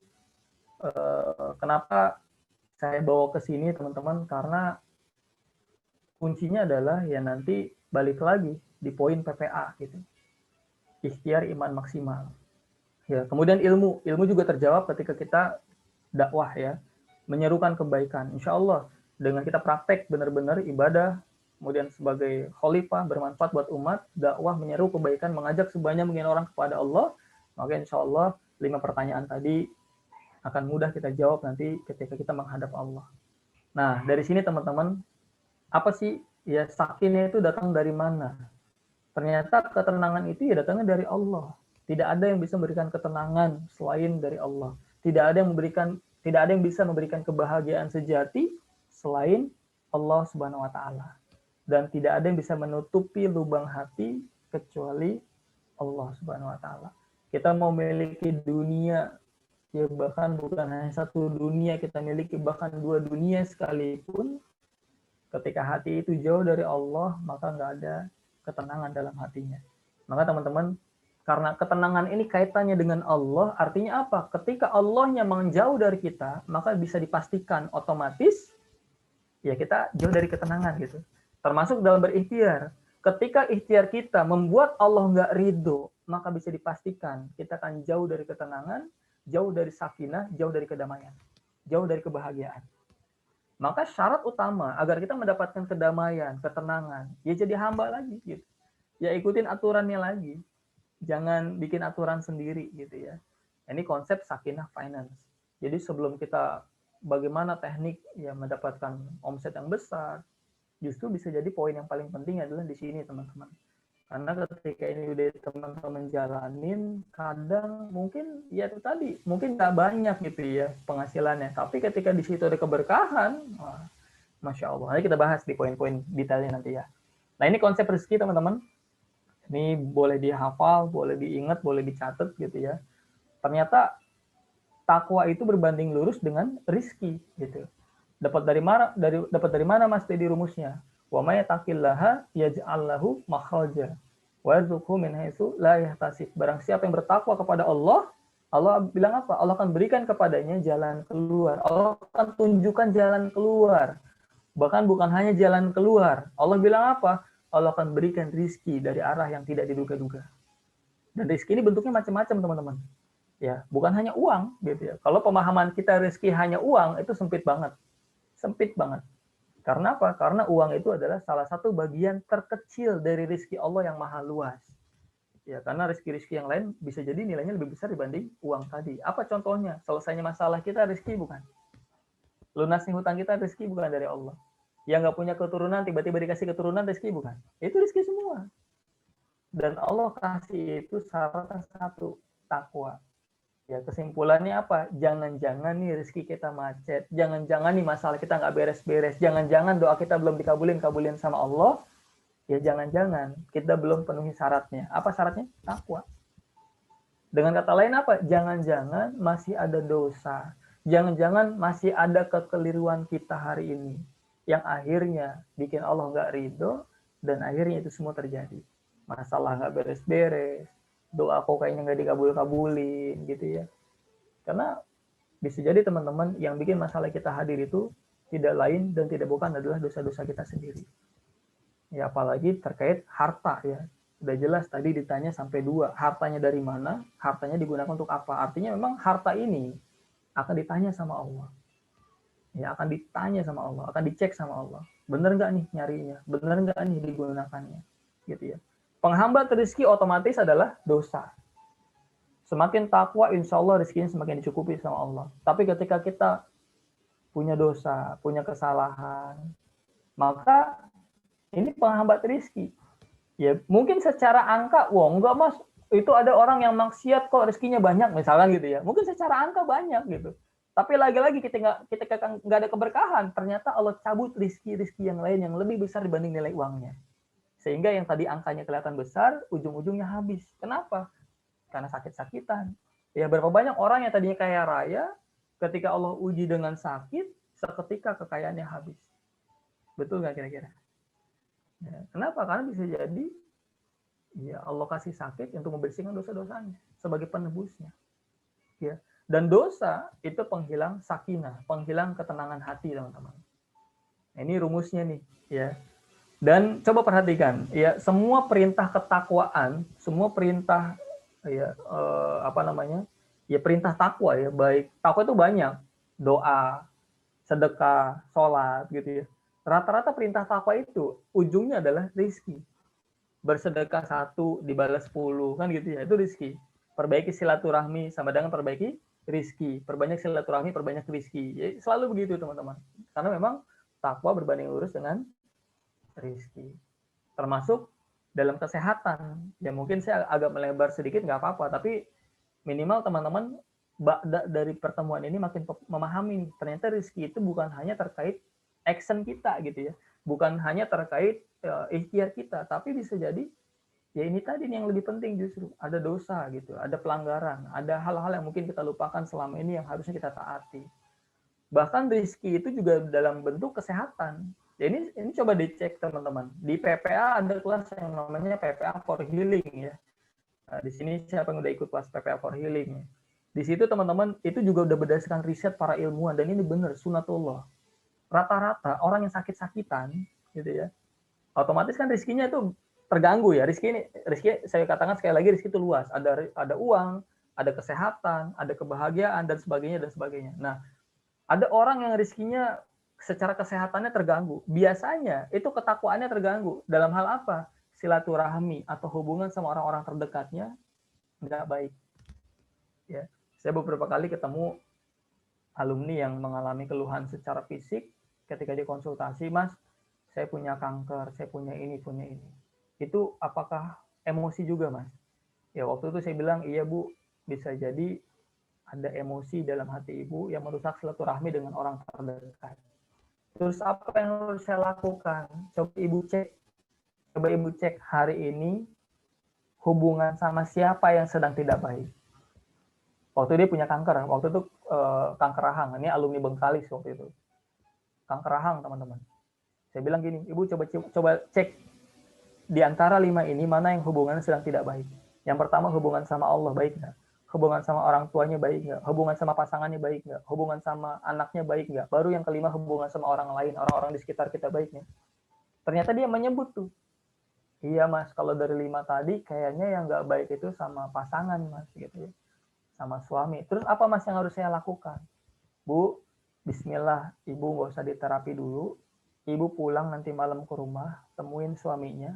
kenapa saya bawa ke sini teman-teman, karena kuncinya adalah ya nanti balik lagi di poin PPA gitu. Ikhtiar iman maksimal. Ya, kemudian ilmu juga terjawab ketika kita dakwah ya, menyerukan kebaikan. Insya Allah dengan kita praktek benar-benar ibadah, kemudian sebagai khalifah bermanfaat buat umat, dakwah menyeru kebaikan, mengajak sebanyak mungkin orang kepada Allah, maka insya Allah 5 pertanyaan tadi akan mudah kita jawab nanti ketika kita menghadap Allah. Nah, dari sini teman-teman, apa sih ya sakinah itu datang dari mana? Ternyata ketenangan itu ya datangnya dari Allah. Tidak ada yang bisa memberikan ketenangan selain dari Allah. Tidak ada yang bisa memberikan kebahagiaan sejati selain Allah Subhanahu wa taala. Dan tidak ada yang bisa menutupi lubang hati kecuali Allah Subhanahu wa taala. Kita mau memiliki dunia, ya bahkan bukan hanya 1 dunia kita miliki, bahkan 2 dunia sekalipun, ketika hati itu jauh dari Allah, maka nggak ada ketenangan dalam hatinya. Maka teman-teman, Karena ketenangan ini kaitannya dengan Allah, artinya apa? Ketika Allahnya menjauh dari kita, maka bisa dipastikan otomatis ya kita jauh dari ketenangan gitu. Termasuk dalam berikhtiar. Ketika ikhtiar kita membuat Allah nggak ridho, maka bisa dipastikan kita akan jauh dari ketenangan, jauh dari sakinah, jauh dari kedamaian, jauh dari kebahagiaan. Maka syarat utama agar kita mendapatkan kedamaian, ketenangan, ya jadi hamba lagi gitu. Ya ikutin aturannya lagi. Jangan bikin aturan sendiri gitu ya. Ini konsep sakinah finance. Jadi sebelum kita bagaimana teknik ya mendapatkan omset yang besar, justru bisa jadi poin yang paling penting adalah di sini teman-teman. Karena ketika ini udah teman-teman jalanin, kadang mungkin ya itu tadi, mungkin nggak banyak gitu ya penghasilannya. Tapi ketika di situ ada keberkahan, wah, Masya Allah. Nanti kita bahas di poin-poin detailnya nanti ya. Nah ini konsep rezeki teman-teman. Ini boleh dihafal, boleh diingat, boleh dicatat gitu ya. Ternyata takwa itu berbanding lurus dengan rizki gitu. Dapat dari mana Mas Dedi rumusnya? Wa may yattaqillaha yaj'al lahu makhraja wa yarzuqhu min haitsu la yahtasib. Barang siapa yang bertakwa kepada Allah, Allah bilang apa? Allah akan berikan kepadanya jalan keluar. Allah akan tunjukkan jalan keluar. Bahkan bukan hanya jalan keluar. Allah bilang apa? Allah akan berikan rizki dari arah yang tidak diduga-duga. Dan rizki ini bentuknya macam-macam teman-teman. Ya, bukan hanya uang gitu ya. Kalau pemahaman kita rizki hanya uang itu sempit banget. Sempit banget. Karena apa? Karena uang itu adalah salah satu bagian terkecil dari rizki Allah yang maha luas. Ya, karena rizki-rizki yang lain bisa jadi nilainya lebih besar dibanding uang tadi. Apa contohnya? Selesainya masalah kita rizki bukan? Lunasnya hutang kita rizki bukan dari Allah. Yang nggak punya keturunan tiba-tiba dikasih keturunan rezeki bukan? Itu rezeki semua. Dan Allah kasih itu syaratnya satu, takwa. Ya kesimpulannya apa? Jangan-jangan nih rezeki kita macet, jangan-jangan nih masalah kita nggak beres-beres, jangan-jangan doa kita belum kabulin sama Allah. Ya jangan-jangan kita belum penuhi syaratnya. Apa syaratnya? Takwa. Dengan kata lain apa? Jangan-jangan masih ada dosa. Jangan-jangan masih ada kekeliruan kita hari ini yang akhirnya bikin Allah nggak ridho dan akhirnya itu semua terjadi. Masalah nggak beres-beres, doa kok kayaknya nggak dikabul-kabulin gitu ya. Karena bisa jadi teman-teman yang bikin masalah kita hadir itu tidak lain dan tidak bukan adalah dosa-dosa kita sendiri. Ya apalagi terkait harta ya. Udah jelas tadi ditanya sampai 2. Hartanya dari mana? Hartanya digunakan untuk apa? Artinya memang harta ini akan ditanya sama Allah. Ya akan ditanya sama Allah, akan dicek sama Allah. Bener nggak nih nyarinya? Bener nggak nih digunakannya? Gitu ya. Penghambat rezeki otomatis adalah dosa. Semakin takwa, insya Allah rezekinya semakin dicukupi sama Allah. Tapi ketika kita punya dosa, punya kesalahan, maka ini penghambat rezeki. Ya mungkin secara angka, wah enggak mas, itu ada orang yang maksiat kok rezekinya banyak, misalkan gitu ya. Mungkin secara angka banyak gitu. Tapi lagi-lagi kita nggak ada keberkahan, ternyata Allah cabut rizki yang lain yang lebih besar dibanding nilai uangnya. Sehingga yang tadi angkanya kelihatan besar, ujung-ujungnya habis. Kenapa? Karena sakit-sakitan. Ya berapa banyak orang yang tadinya kaya raya, ketika Allah uji dengan sakit, seketika kekayaannya habis. Betul nggak kira-kira? Ya, kenapa? Karena bisa jadi ya Allah kasih sakit untuk membersihkan dosa-dosanya sebagai penebusnya. Ya. Dan dosa itu penghilang sakinah, penghilang ketenangan hati, teman-teman. Ini rumusnya nih, ya. Dan coba perhatikan, ya semua perintah ketakwaan, semua perintah, ya ya perintah takwa ya, baik takwa itu banyak, doa, sedekah, sholat, gitu ya. Rata-rata perintah takwa itu ujungnya adalah rizki. Bersedekah 1 dibalas 10 kan gitu ya, itu rizki. Perbaiki silaturahmi sama dengan perbaiki rizki, perbanyak silaturahmi, perbanyak rizki. Ya, selalu begitu teman-teman. Karena memang takwa berbanding lurus dengan rizki. Termasuk dalam kesehatan. Ya mungkin saya agak melebar sedikit, nggak apa-apa. Tapi minimal teman-teman dari pertemuan ini makin memahami ternyata rizki itu bukan hanya terkait action kita gitu ya. Bukan hanya terkait ikhtiar kita, tapi bisa jadi ya ini tadi nih yang lebih penting justru ada dosa gitu, ada pelanggaran, ada hal-hal yang mungkin kita lupakan selama ini yang harusnya kita taati. Bahkan rezeki itu juga dalam bentuk kesehatan. Ya ini coba dicek teman-teman. Di PPA ada kelas yang namanya PPA for Healing ya. Nah, di sini siapa yang udah ikut kelas PPA for Healing? Di situ teman-teman itu juga udah berdasarkan riset para ilmuwan dan ini benar sunatullah. Rata-rata orang yang sakit-sakitan gitu ya, otomatis kan rezekinya itu terganggu ya. Rezeki saya katakan sekali lagi rezeki itu luas. Ada uang, ada kesehatan, ada kebahagiaan dan sebagainya dan sebagainya. Nah, ada orang yang rezekinya secara kesehatannya terganggu. Biasanya itu ketakwaannya terganggu. Dalam hal apa? Silaturahmi atau hubungan sama orang-orang terdekatnya nggak baik. Ya, saya beberapa kali ketemu alumni yang mengalami keluhan secara fisik ketika dikonsultasi, Mas, saya punya kanker, saya punya ini, punya ini. Itu apakah emosi juga, Mas? Ya, waktu itu saya bilang, iya Bu, bisa jadi ada emosi dalam hati Ibu yang merusak silaturahmi dengan orang terdekat. Terus apa yang harus saya lakukan? Coba Ibu cek hari ini hubungan sama siapa yang sedang tidak baik. Waktu dia punya kanker, waktu itu kanker rahang. Ini alumni Bengkalis waktu itu. Kanker rahang, teman-teman. Saya bilang gini, Ibu coba cek di antara 5 ini mana yang hubungannya sedang tidak baik. Yang pertama hubungan sama Allah baik nggak? Hubungan sama orang tuanya baik nggak? Hubungan sama pasangannya baik nggak? Hubungan sama anaknya baik nggak? Baru yang kelima hubungan sama orang lain, orang-orang di sekitar kita baik nggak? Ternyata dia menyebut tuh, iya Mas, kalau dari 5 tadi kayaknya yang nggak baik itu sama pasangan Mas, gitu ya, sama suami. Terus apa Mas yang harus saya lakukan? Bu, bismillah, Ibu nggak usah diterapi dulu. Ibu pulang nanti malam ke rumah, temuin suaminya,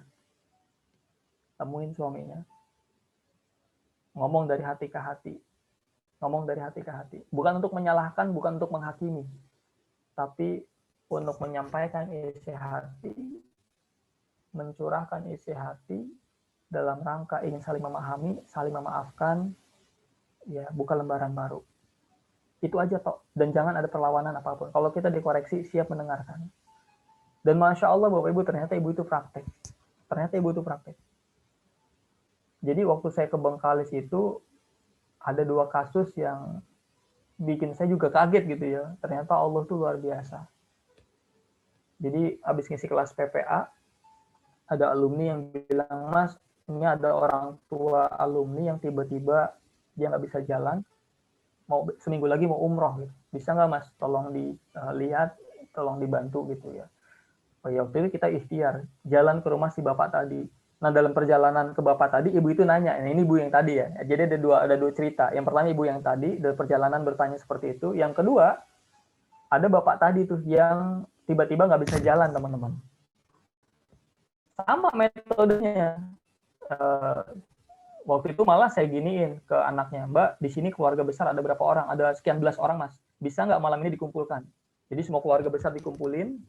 ngomong dari hati ke hati, bukan untuk menyalahkan, bukan untuk menghakimi, tapi untuk menyampaikan isi hati, mencurahkan isi hati dalam rangka ingin saling memahami, saling memaafkan, ya buka lembaran baru. Itu aja toh, dan jangan ada perlawanan apapun. Kalau kita dikoreksi, siap mendengarkan. Dan Masya Allah Bapak Ibu, ternyata Ibu itu praktek. Jadi waktu saya ke Bengkalis itu, ada 2 kasus yang bikin saya juga kaget gitu ya. Ternyata Allah tuh luar biasa. Jadi habis ngisi kelas PPA, ada alumni yang bilang, Mas, ini ada orang tua alumni yang tiba-tiba dia nggak bisa jalan, mau seminggu lagi mau umroh gitu. Bisa nggak Mas, tolong dilihat, tolong dibantu gitu ya. Oh ya, waktu itu kita ikhtiar, jalan ke rumah si bapak tadi. Nah, dalam perjalanan ke bapak tadi, ibu itu nanya, nah, ini ibu yang tadi ya. Jadi ada dua cerita. Yang pertama ibu yang tadi, dari perjalanan bertanya seperti itu. Yang kedua, ada bapak tadi tuh yang tiba-tiba nggak bisa jalan, teman-teman. Sama metodenya. Waktu itu malah saya giniin ke anaknya, Mbak, di sini keluarga besar ada berapa orang? Ada sekian belas orang, Mas. Bisa nggak malam ini dikumpulkan? Jadi semua keluarga besar dikumpulin,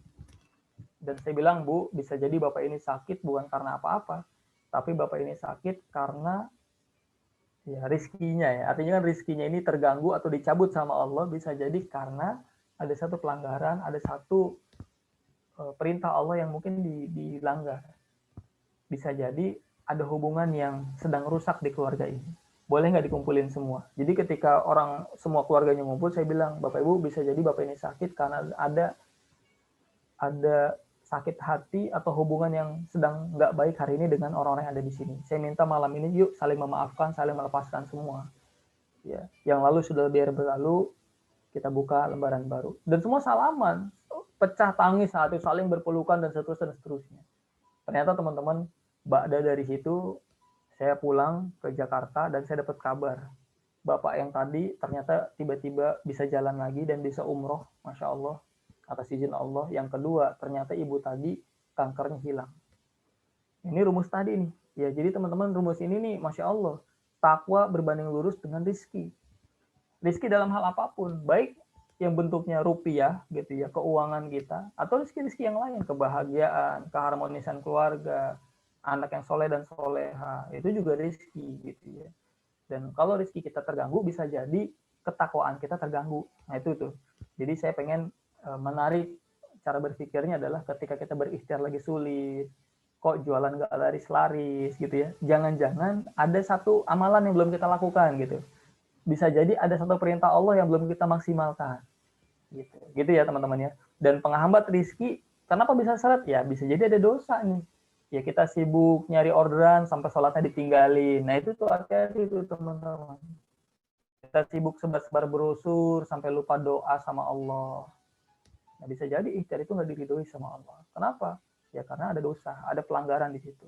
dan saya bilang, Bu, bisa jadi Bapak ini sakit bukan karena apa-apa, tapi Bapak ini sakit karena ya rizkinya ya. Artinya kan rizkinya ini terganggu atau dicabut sama Allah, bisa jadi karena ada satu pelanggaran, ada satu perintah Allah yang mungkin dilanggar. Bisa jadi ada hubungan yang sedang rusak di keluarga ini. Boleh nggak dikumpulin semua? Jadi ketika semua keluarganya ngumpul, saya bilang, Bapak Ibu bisa jadi Bapak ini sakit karena ada sakit hati atau hubungan yang sedang nggak baik hari ini dengan orang-orang yang ada di sini. Saya minta malam ini yuk saling memaafkan, saling melepaskan semua. Ya, yang lalu sudah biar berlalu, kita buka lembaran baru. Dan semua salaman, pecah tangis saat itu, saling berpelukan dan seterusnya. Ternyata teman-teman, ba'da dari situ saya pulang ke Jakarta dan saya dapat kabar. Bapak yang tadi ternyata tiba-tiba bisa jalan lagi dan bisa umroh, Masya Allah, atas izin Allah. Yang kedua, ternyata ibu tadi kankernya hilang. Ini rumus tadi nih. Ya, jadi teman-teman rumus ini nih, Masya Allah, takwa berbanding lurus dengan rizki. Rizki dalam hal apapun, baik yang bentuknya rupiah gitu ya, keuangan kita, atau rizki-rizki yang lain, kebahagiaan, keharmonisan keluarga, anak yang soleh dan soleha, itu juga rizki gitu ya. Dan kalau rizki kita terganggu, bisa jadi ketakwaan kita terganggu. Nah itu tuh. Jadi saya pengen menarik cara berpikirnya adalah ketika kita berikhtiar lagi sulit, kok jualan nggak laris-laris gitu ya, jangan-jangan ada satu amalan yang belum kita lakukan gitu. Bisa jadi ada satu perintah Allah yang belum kita maksimalkan gitu ya teman-teman ya. Dan penghambat rizki, kenapa bisa seret? Ya bisa jadi ada dosa nih. Ya kita sibuk nyari orderan sampai sholatnya ditinggalin. Nah itu tuh hati-hati tuh teman-teman. Kita sibuk sebar-sebar brosur sampai lupa doa sama Allah. Nah bisa jadi ikhtiar itu nggak diridhoi sama Allah. Kenapa? Ya karena ada dosa, ada pelanggaran di situ.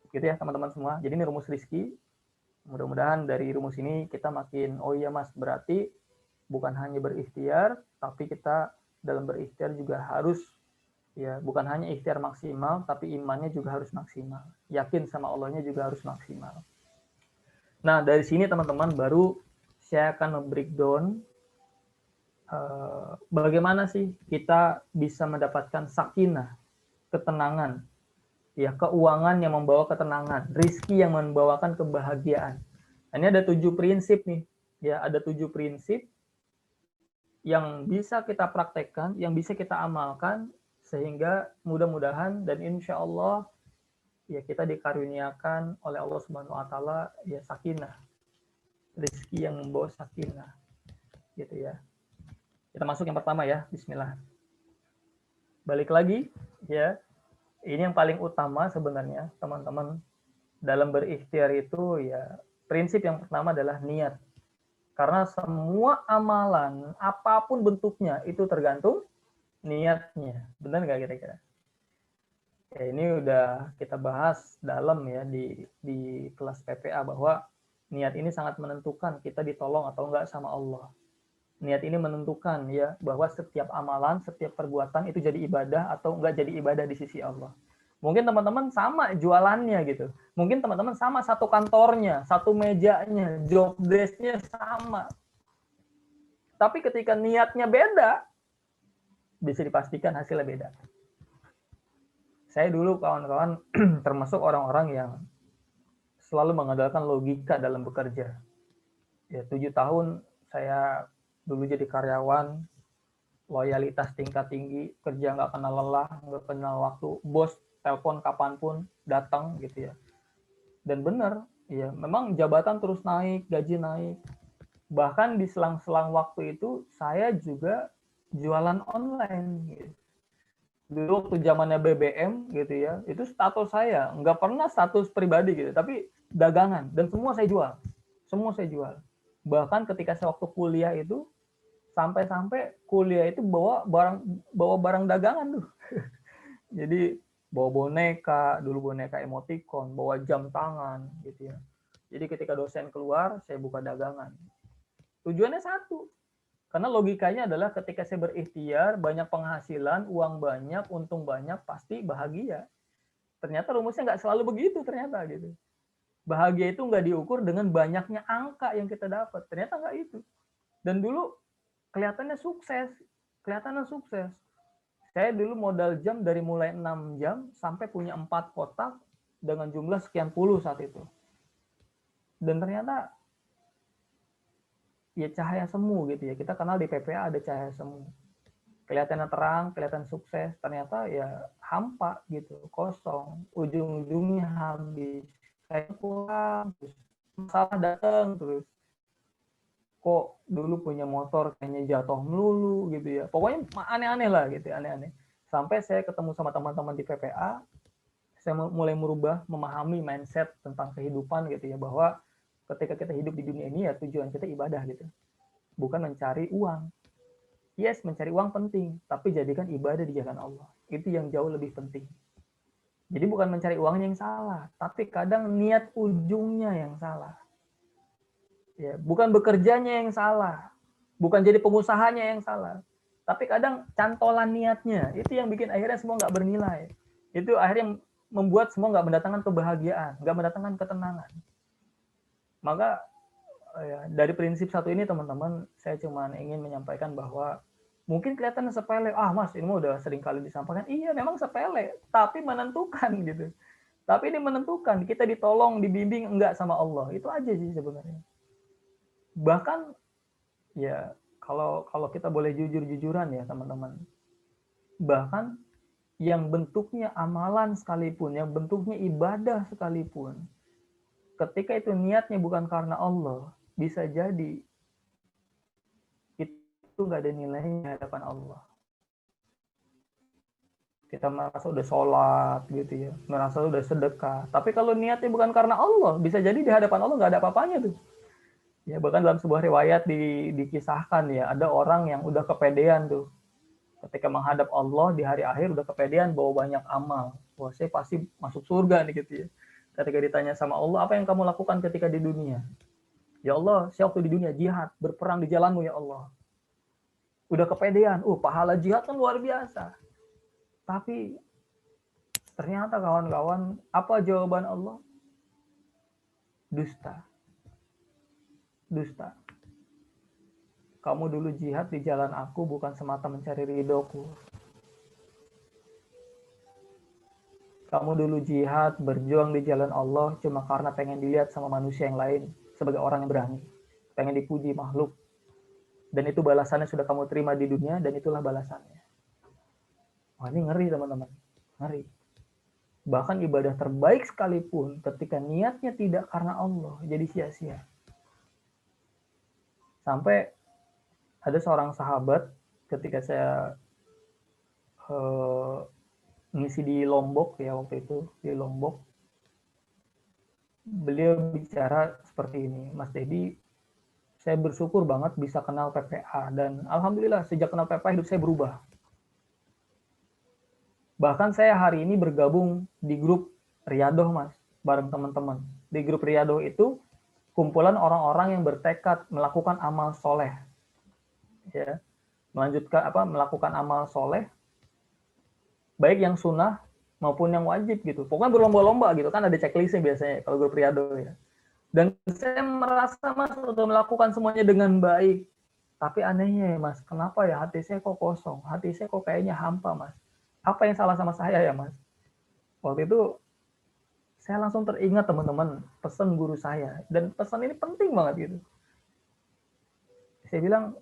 Gitu ya teman-teman semua. Jadi ini rumus rizki. Mudah-mudahan dari rumus ini kita makin, oh iya mas, berarti bukan hanya berikhtiar, tapi kita dalam berikhtiar juga harus, ya bukan hanya ikhtiar maksimal, tapi imannya juga harus maksimal. Yakin sama Allahnya juga harus maksimal. Nah dari sini teman-teman baru saya akan membreakdown bagaimana sih kita bisa mendapatkan sakinah, ketenangan, ya keuangan yang membawa ketenangan, rizki yang membawakan kebahagiaan. Ini ada 7 prinsip nih, ya ada 7 prinsip yang bisa kita praktekkan, yang bisa kita amalkan, sehingga mudah-mudahan dan insya Allah ya kita dikaruniakan oleh Allah Subhanahu Wa Taala ya sakinah, rizki yang membawa sakinah, gitu ya. Kita masuk yang pertama ya, Bismillah. Balik lagi ya, ini yang paling utama sebenarnya teman-teman dalam berikhtiar itu ya, prinsip yang pertama adalah niat. Karena semua amalan apapun bentuknya itu tergantung niatnya. Benar nggak kira-kira? Ya, ini udah kita bahas dalam ya di kelas PPA bahwa niat ini sangat menentukan kita ditolong atau enggak sama Allah. Niat ini menentukan ya bahwa setiap amalan, setiap perbuatan itu jadi ibadah atau enggak jadi ibadah di sisi Allah. Mungkin teman-teman sama jualannya gitu. Mungkin teman-teman sama satu kantornya, satu mejanya, job desk-nya sama. Tapi ketika niatnya beda, bisa dipastikan hasilnya beda. Saya dulu kawan-kawan termasuk orang-orang yang selalu mengandalkan logika dalam bekerja. Ya, 7 tahun saya dulu jadi karyawan, loyalitas tingkat tinggi, kerja nggak kenal lelah, nggak kenal waktu, bos telepon kapanpun datang gitu ya. Dan benar, ya memang jabatan terus naik, gaji naik. Bahkan di selang-selang waktu itu saya juga jualan online. Gitu. Dulu waktu zamannya BBM gitu ya, itu status saya nggak pernah status pribadi gitu, tapi dagangan dan semua saya jual. Bahkan ketika saya waktu kuliah itu sampai-sampai kuliah itu bawa barang dagangan tuh. Jadi bawa boneka, dulu boneka emoticon, bawa jam tangan gitu ya. Jadi ketika dosen keluar, saya buka dagangan. Tujuannya satu, karena logikanya adalah ketika saya berikhtiar, banyak penghasilan, uang banyak, untung banyak, pasti bahagia. Ternyata rumusnya nggak selalu begitu ternyata gitu. Bahagia itu nggak diukur dengan banyaknya angka yang kita dapat. Ternyata nggak itu. Dan dulu kelihatannya sukses. Saya dulu modal jam dari mulai 6 jam sampai punya 4 kotak dengan jumlah sekian puluh saat itu. Dan ternyata ya cahaya semu gitu ya. Kita kenal di PPA ada cahaya semu. Kelihatannya terang, kelihatan sukses, ternyata ya hampa gitu, kosong, ujung-ujungnya habis. Kayak kurang, terus masalah datang terus. Kok dulu punya motor kayaknya jatuh melulu gitu ya. Pokoknya aneh-aneh lah gitu, aneh-aneh. Sampai saya ketemu sama teman-teman di PPA, saya mulai merubah, memahami mindset tentang kehidupan gitu ya, bahwa ketika kita hidup di dunia ini ya tujuan kita ibadah gitu. Bukan mencari uang. Yes, mencari uang penting, tapi jadikan ibadah di jalan Allah. Itu yang jauh lebih penting. Jadi bukan mencari uangnya yang salah, tapi kadang niat ujungnya yang salah. Ya, bukan bekerjanya yang salah, bukan jadi pengusahanya yang salah, tapi kadang cantolan niatnya itu yang bikin akhirnya semua nggak bernilai. Itu akhirnya membuat semua nggak mendatangkan kebahagiaan, nggak mendatangkan ketenangan. Maka ya, dari prinsip satu ini teman-teman, saya cuma ingin menyampaikan bahwa mungkin kelihatan sepele, mas ini udah sering kali disampaikan, iya memang sepele, tapi menentukan gitu. Tapi ini menentukan, kita ditolong, dibimbing enggak sama Allah, itu aja sih sebenarnya. Bahkan ya kalau kita boleh jujur-jujuran ya teman-teman, bahkan yang bentuknya amalan sekalipun, yang bentuknya ibadah sekalipun, ketika itu niatnya bukan karena Allah, bisa jadi itu nggak ada nilainya di hadapan Allah. kita merasa udah sholat gitu ya, merasa udah sedekah. Tapi kalau niatnya bukan karena Allah, bisa jadi di hadapan Allah nggak ada apa-apanya tuh. Ya bahkan dalam sebuah riwayat dikisahkan ya, ada orang yang udah kepedean tuh. Ketika menghadap Allah di hari akhir udah kepedean bawa banyak amal. Wah, saya pasti masuk surga nih gitu ya. Ketika ditanya sama Allah, apa yang kamu lakukan ketika di dunia? Ya Allah, saya waktu di dunia jihad, berperang di jalanmu ya Allah. Udah kepedean, pahala jihad kan luar biasa. Tapi ternyata kawan-kawan, apa jawaban Allah? Dusta. Dusta. Kamu dulu jihad di jalan aku bukan semata mencari ridhoku. Kamu dulu jihad, berjuang di jalan Allah cuma karena pengen dilihat sama manusia yang lain sebagai orang yang berani. Pengen dipuji makhluk. Dan itu balasannya sudah kamu terima di dunia dan itulah balasannya. Wah, ini ngeri teman-teman. Ngeri. Bahkan ibadah terbaik sekalipun ketika niatnya tidak karena Allah jadi sia-sia. Sampai ada seorang sahabat ketika saya ngisi di Lombok ya waktu itu, di Lombok, beliau bicara seperti ini, Mas Dedi, saya bersyukur banget bisa kenal PPA dan alhamdulillah sejak kenal PPA hidup saya berubah. Bahkan saya hari ini bergabung di grup Riyadoh, Mas, bareng teman-teman. Di grup Riyadoh itu kumpulan orang-orang yang bertekad melakukan amal soleh, ya, melakukan amal soleh, baik yang sunnah maupun yang wajib gitu. Pokoknya berlomba-lomba gitu kan, ada checklistnya biasanya kalau grup Riyadoh ya. Dan saya merasa Mas untuk melakukan semuanya dengan baik. Tapi anehnya ya Mas, kenapa ya hati saya kok kosong? Hati saya kok kayaknya hampa Mas. Apa yang salah sama saya ya Mas? Waktu itu saya langsung teringat teman-teman pesan guru saya. Dan pesan ini penting banget gitu. Saya bilang,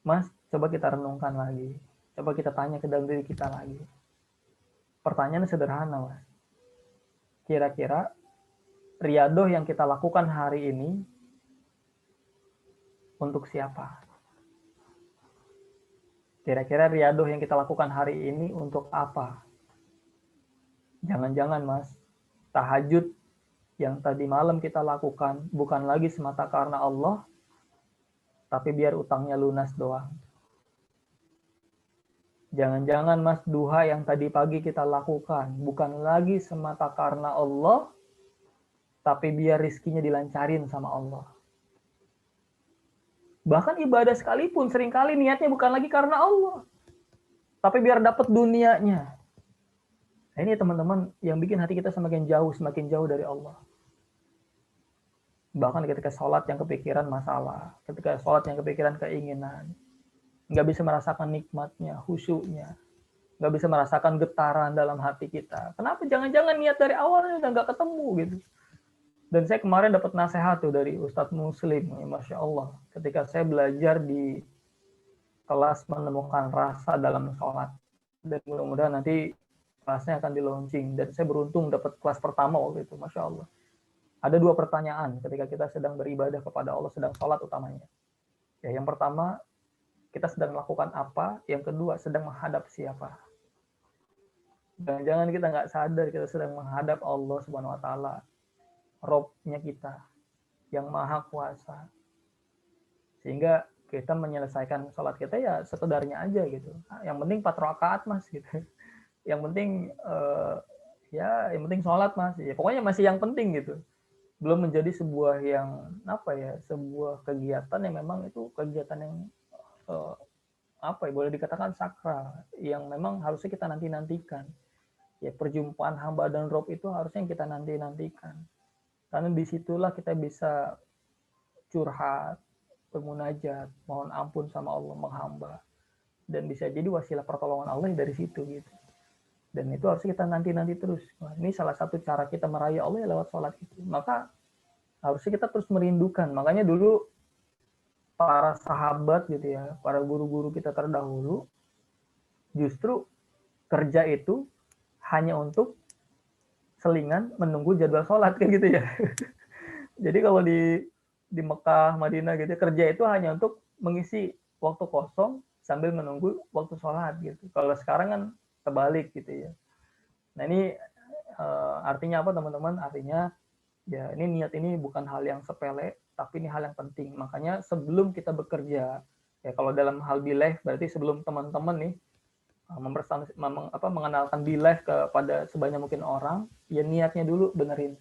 Mas, coba kita renungkan lagi. Coba kita tanya ke dalam diri kita lagi. Pertanyaannya sederhana Mas. Kira-kira riyadoh yang kita lakukan hari ini untuk siapa? Kira-kira riyadoh yang kita lakukan hari ini untuk apa? Jangan-jangan Mas, tahajud yang tadi malam kita lakukan bukan lagi semata karena Allah, tapi biar utangnya lunas doang. Jangan-jangan Mas, duha yang tadi pagi kita lakukan bukan lagi semata karena Allah, tapi biar rizkinya dilancarin sama Allah. Bahkan ibadah sekalipun seringkali niatnya bukan lagi karena Allah, tapi biar dapat dunianya. Nah, ini teman-teman yang bikin hati kita semakin jauh dari Allah. Bahkan ketika sholat yang kepikiran masalah, ketika sholat yang kepikiran keinginan, nggak bisa merasakan nikmatnya, khusyuknya, nggak bisa merasakan getaran dalam hati kita. Kenapa? Jangan-jangan niat dari awalnya udah nggak ketemu gitu. Dan saya kemarin dapat nasihat tuh dari Ustadz Muslim, Masya Allah, ketika saya belajar di kelas menemukan rasa dalam sholat. Dan mudah-mudahan nanti kelasnya akan di launching. Dan saya beruntung dapat kelas pertama waktu itu, Masya Allah. Ada 2 pertanyaan ketika kita sedang beribadah kepada Allah, sedang sholat utamanya. Ya, yang pertama, kita sedang melakukan apa? Yang kedua, sedang menghadap siapa? Jangan-jangan kita nggak sadar kita sedang menghadap Allah Subhanahu Wa Taala, Robnya kita, yang maha kuasa. Sehingga kita menyelesaikan sholat kita ya sekedarnya aja gitu. Yang penting 4 rakaat Mas gitu. Yang penting yang penting sholat Mas. Ya, pokoknya masih yang penting gitu. Belum menjadi sebuah yang sebuah kegiatan yang memang itu kegiatan yang boleh dikatakan sakral, yang memang harusnya kita nantikan. Ya, perjumpaan hamba dan Rob itu harusnya kita nantikan. Karena disitulah kita bisa curhat, bermunajat, mohon ampun sama Allah, menghamba. Dan bisa jadi wasilah pertolongan Allah dari situ gitu. Dan itu harus kita nanti terus. Nah, ini salah satu cara kita meraih Allah lewat sholat itu. Maka harusnya kita terus merindukan. Makanya dulu para sahabat gitu ya, para guru-guru kita terdahulu, justru kerja itu hanya untuk selingan menunggu jadwal sholat kayak gitu ya. Jadi kalau di Mekah, Madinah gitu, kerja itu hanya untuk mengisi waktu kosong sambil menunggu waktu sholat gitu. Kalau sekarang kan terbalik gitu ya. Nah ini artinya apa teman-teman? Artinya ya ini niat ini bukan hal yang sepele, tapi ini hal yang penting. Makanya sebelum kita bekerja, ya kalau dalam hal Be-Life berarti sebelum teman-teman nih mengenalkan Be-Life kepada sebanyak mungkin orang, ya niatnya dulu benerin.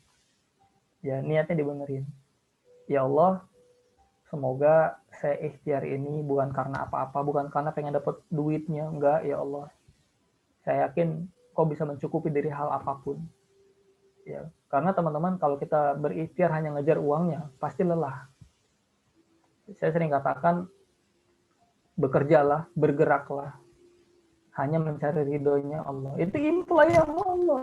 Ya niatnya dibenerin. Ya Allah, semoga saya ikhtiar ini bukan karena apa-apa, bukan karena pengen dapat duitnya, enggak ya Allah. Saya yakin kau bisa mencukupi dari hal apapun. Ya, karena teman-teman kalau kita berikhtiar hanya ngejar uangnya, pasti lelah. Saya sering katakan, bekerjalah, bergeraklah, hanya mencari ridhonya Allah. Itu employee of Allah.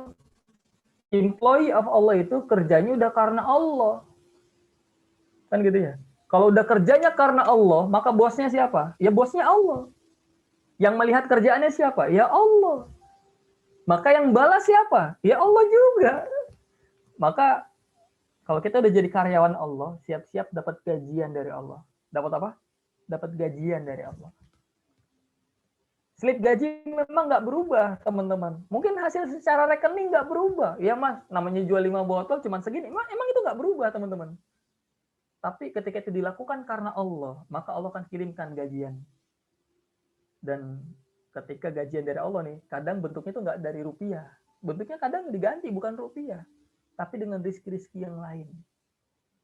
Employee of Allah itu kerjanya udah karena Allah. Kan gitu ya. Kalau udah kerjanya karena Allah, maka bosnya siapa? Ya bosnya Allah. Yang melihat kerjaannya siapa? Ya Allah. Maka yang balas siapa? Ya Allah juga. Maka kalau kita udah jadi karyawan Allah, siap-siap dapat gajian dari Allah. Dapat apa? Dapat gajian dari Allah. Slip gaji memang nggak berubah, teman-teman. Mungkin hasil secara rekening nggak berubah. Ya mas, namanya jual 5 botol cuma segini. Emang itu nggak berubah, teman-teman. Tapi ketika itu dilakukan karena Allah, maka Allah akan kirimkan gajian. Dan ketika gajian dari Allah nih, kadang bentuknya itu nggak dari rupiah. Bentuknya kadang diganti, bukan rupiah. Tapi dengan rizki-rizki yang lain.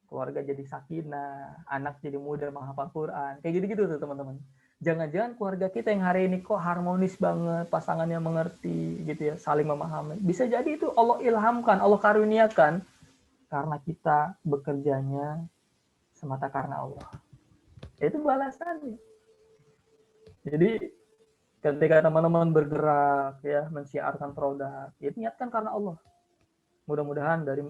Keluarga jadi sakinah, anak jadi mudah menghafal Quran. Kayak gitu-gitu tuh teman-teman. Jangan-jangan keluarga kita yang hari ini kok harmonis banget, pasangannya mengerti gitu ya, saling memahami. Bisa jadi itu Allah ilhamkan, Allah karuniakan karena kita bekerjanya semata karena Allah. Itu balasannya. Jadi ketika teman-teman bergerak ya, mensiarkan produk, itu niatkan karena Allah. Mudah-mudahan dari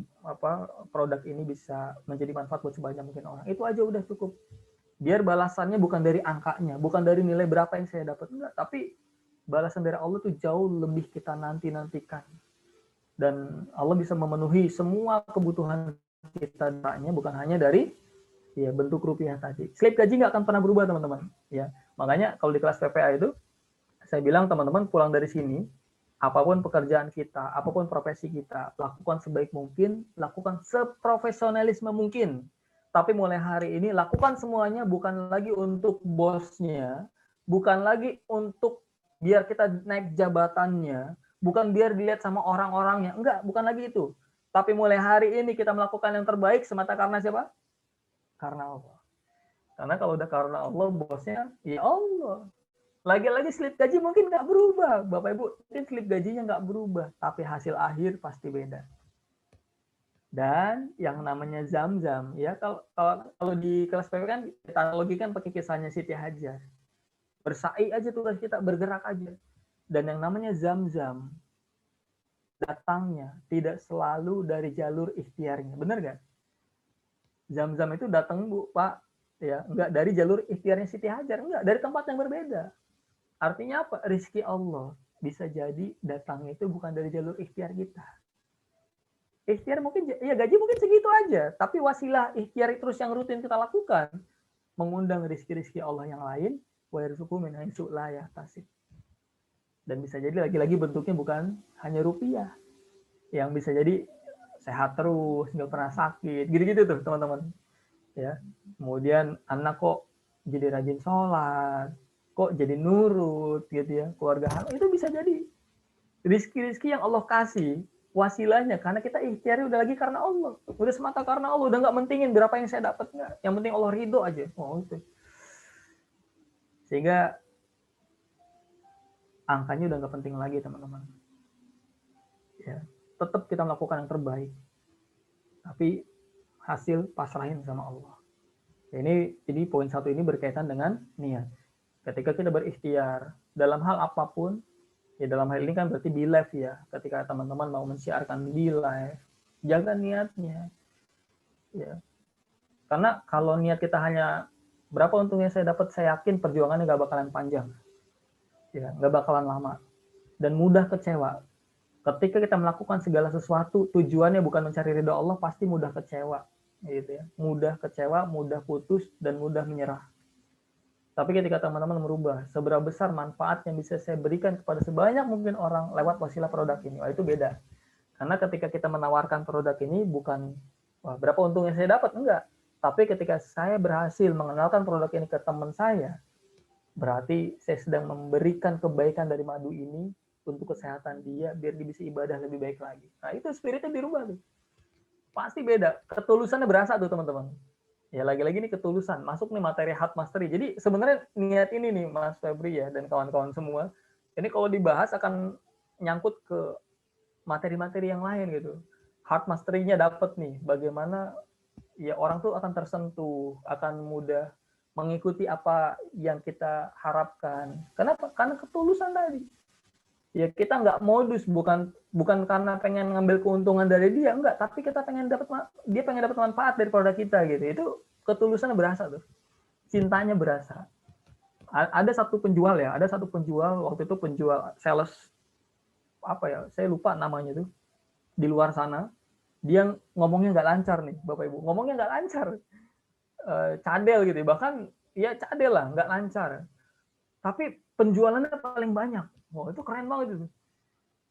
produk ini bisa menjadi manfaat buat sebanyak mungkin orang. Itu aja udah cukup. Biar balasannya bukan dari angkanya, bukan dari nilai berapa yang saya dapat, enggak, tapi balasan dari Allah tuh jauh lebih kita nantikan. Dan Allah bisa memenuhi semua kebutuhan kita, bukan hanya dari ya bentuk rupiah tadi. Slip gaji nggak akan pernah berubah, teman-teman. Ya, makanya kalau di kelas PPA itu saya bilang teman-teman pulang dari sini, apapun pekerjaan kita, apapun profesi kita, lakukan sebaik mungkin, lakukan seprofesionalisme mungkin. Tapi mulai hari ini, lakukan semuanya bukan lagi untuk bosnya, bukan lagi untuk biar kita naik jabatannya, bukan biar dilihat sama orang-orangnya. Enggak, bukan lagi itu. Tapi mulai hari ini kita melakukan yang terbaik semata karena siapa? Karena Allah. Karena kalau udah karena Allah, bosnya ya Allah. Lagi-lagi slip gaji mungkin nggak berubah, Bapak Ibu. Mungkin slip gajinya nggak berubah, tapi hasil akhir pasti beda. Dan yang namanya Zam-Zam, ya kalau di kelas PP kan kita analogikan pakai kisahnya Siti Hajar. Bersa'i aja tugas kita, bergerak aja. Dan yang namanya Zam-Zam, datangnya tidak selalu dari jalur ikhtiarnya. Benar nggak? Zam-Zam itu datang, Bu, Pak, ya nggak dari jalur ikhtiarnya Siti Hajar, enggak, dari tempat yang berbeda. Artinya apa? Rizki Allah bisa jadi datangnya itu bukan dari jalur ikhtiar kita. Ikhtiar mungkin, ya gaji mungkin segitu aja, tapi wasilah ikhtiar terus yang rutin kita lakukan, mengundang rizki-rizki Allah yang lain, wa yarzuqhu min haitsu la yahtasib. Dan bisa jadi lagi-lagi bentuknya bukan hanya rupiah, yang bisa jadi sehat terus, nggak pernah sakit, gitu-gitu tuh teman-teman. Ya, kemudian anak kok jadi rajin sholat, kok jadi nurut gitu ya, keluarga itu bisa jadi rizki-rizki yang Allah kasih wasilahnya karena kita ikhtiar udah lagi karena Allah, udah semata karena Allah, udah nggak mentingin berapa yang saya dapat, nggak, yang penting Allah ridho aja. Oh itu, sehingga angkanya udah nggak penting lagi teman-teman. Ya, tetap kita melakukan yang terbaik, tapi hasil pasrahin sama Allah. Ya, ini poin satu ini berkaitan dengan niat. Ketika kita berikhtiar dalam hal apapun, ya dalam hal ini kan berarti Be-Life ya. Ketika teman-teman mau mensiarkan Be-Life, jaga niatnya. Ya. Karena kalau niat kita hanya berapa untungnya saya dapat, saya yakin perjuangannya nggak bakalan panjang. Ya, nggak bakalan lama. Dan mudah kecewa. Ketika kita melakukan segala sesuatu, tujuannya bukan mencari ridho Allah, pasti mudah kecewa. Gitu ya. Mudah kecewa, mudah putus, dan mudah menyerah. Tapi ketika teman-teman merubah, seberapa besar manfaat yang bisa saya berikan kepada sebanyak mungkin orang lewat wasilah produk ini, wah itu beda. Karena ketika kita menawarkan produk ini bukan wah, berapa untung yang saya dapat, enggak. Tapi ketika saya berhasil mengenalkan produk ini ke teman saya, berarti saya sedang memberikan kebaikan dari madu ini untuk kesehatan dia, biar dia bisa ibadah lebih baik lagi. Nah itu spiritnya dirubah tuh. Pasti beda. Ketulusannya berasa tuh teman-teman. Ya lagi-lagi nih ketulusan. Masuk nih materi hard mastery. Jadi sebenarnya niat ini nih Mas Febri ya dan kawan-kawan semua. Ini kalau dibahas akan nyangkut ke materi-materi yang lain gitu. Hard mastery-nya dapat nih. Bagaimana ya orang tuh akan tersentuh, akan mudah mengikuti apa yang kita harapkan. Kenapa? Karena ketulusan tadi. Ya kita nggak modus, bukan karena pengen ngambil keuntungan dari dia, enggak, tapi kita pengen dia pengen dapat manfaat dari produk kita gitu. Itu ketulusannya berasa tuh, cintanya berasa. Ada satu penjual waktu itu penjual sales apa ya, saya lupa namanya tuh, di luar sana. Dia ngomongnya nggak lancar nih Bapak Ibu, ngomongnya nggak lancar, cadel gitu, bahkan ya cadel lah, nggak lancar, tapi penjualannya paling banyak. Wah itu keren banget itu.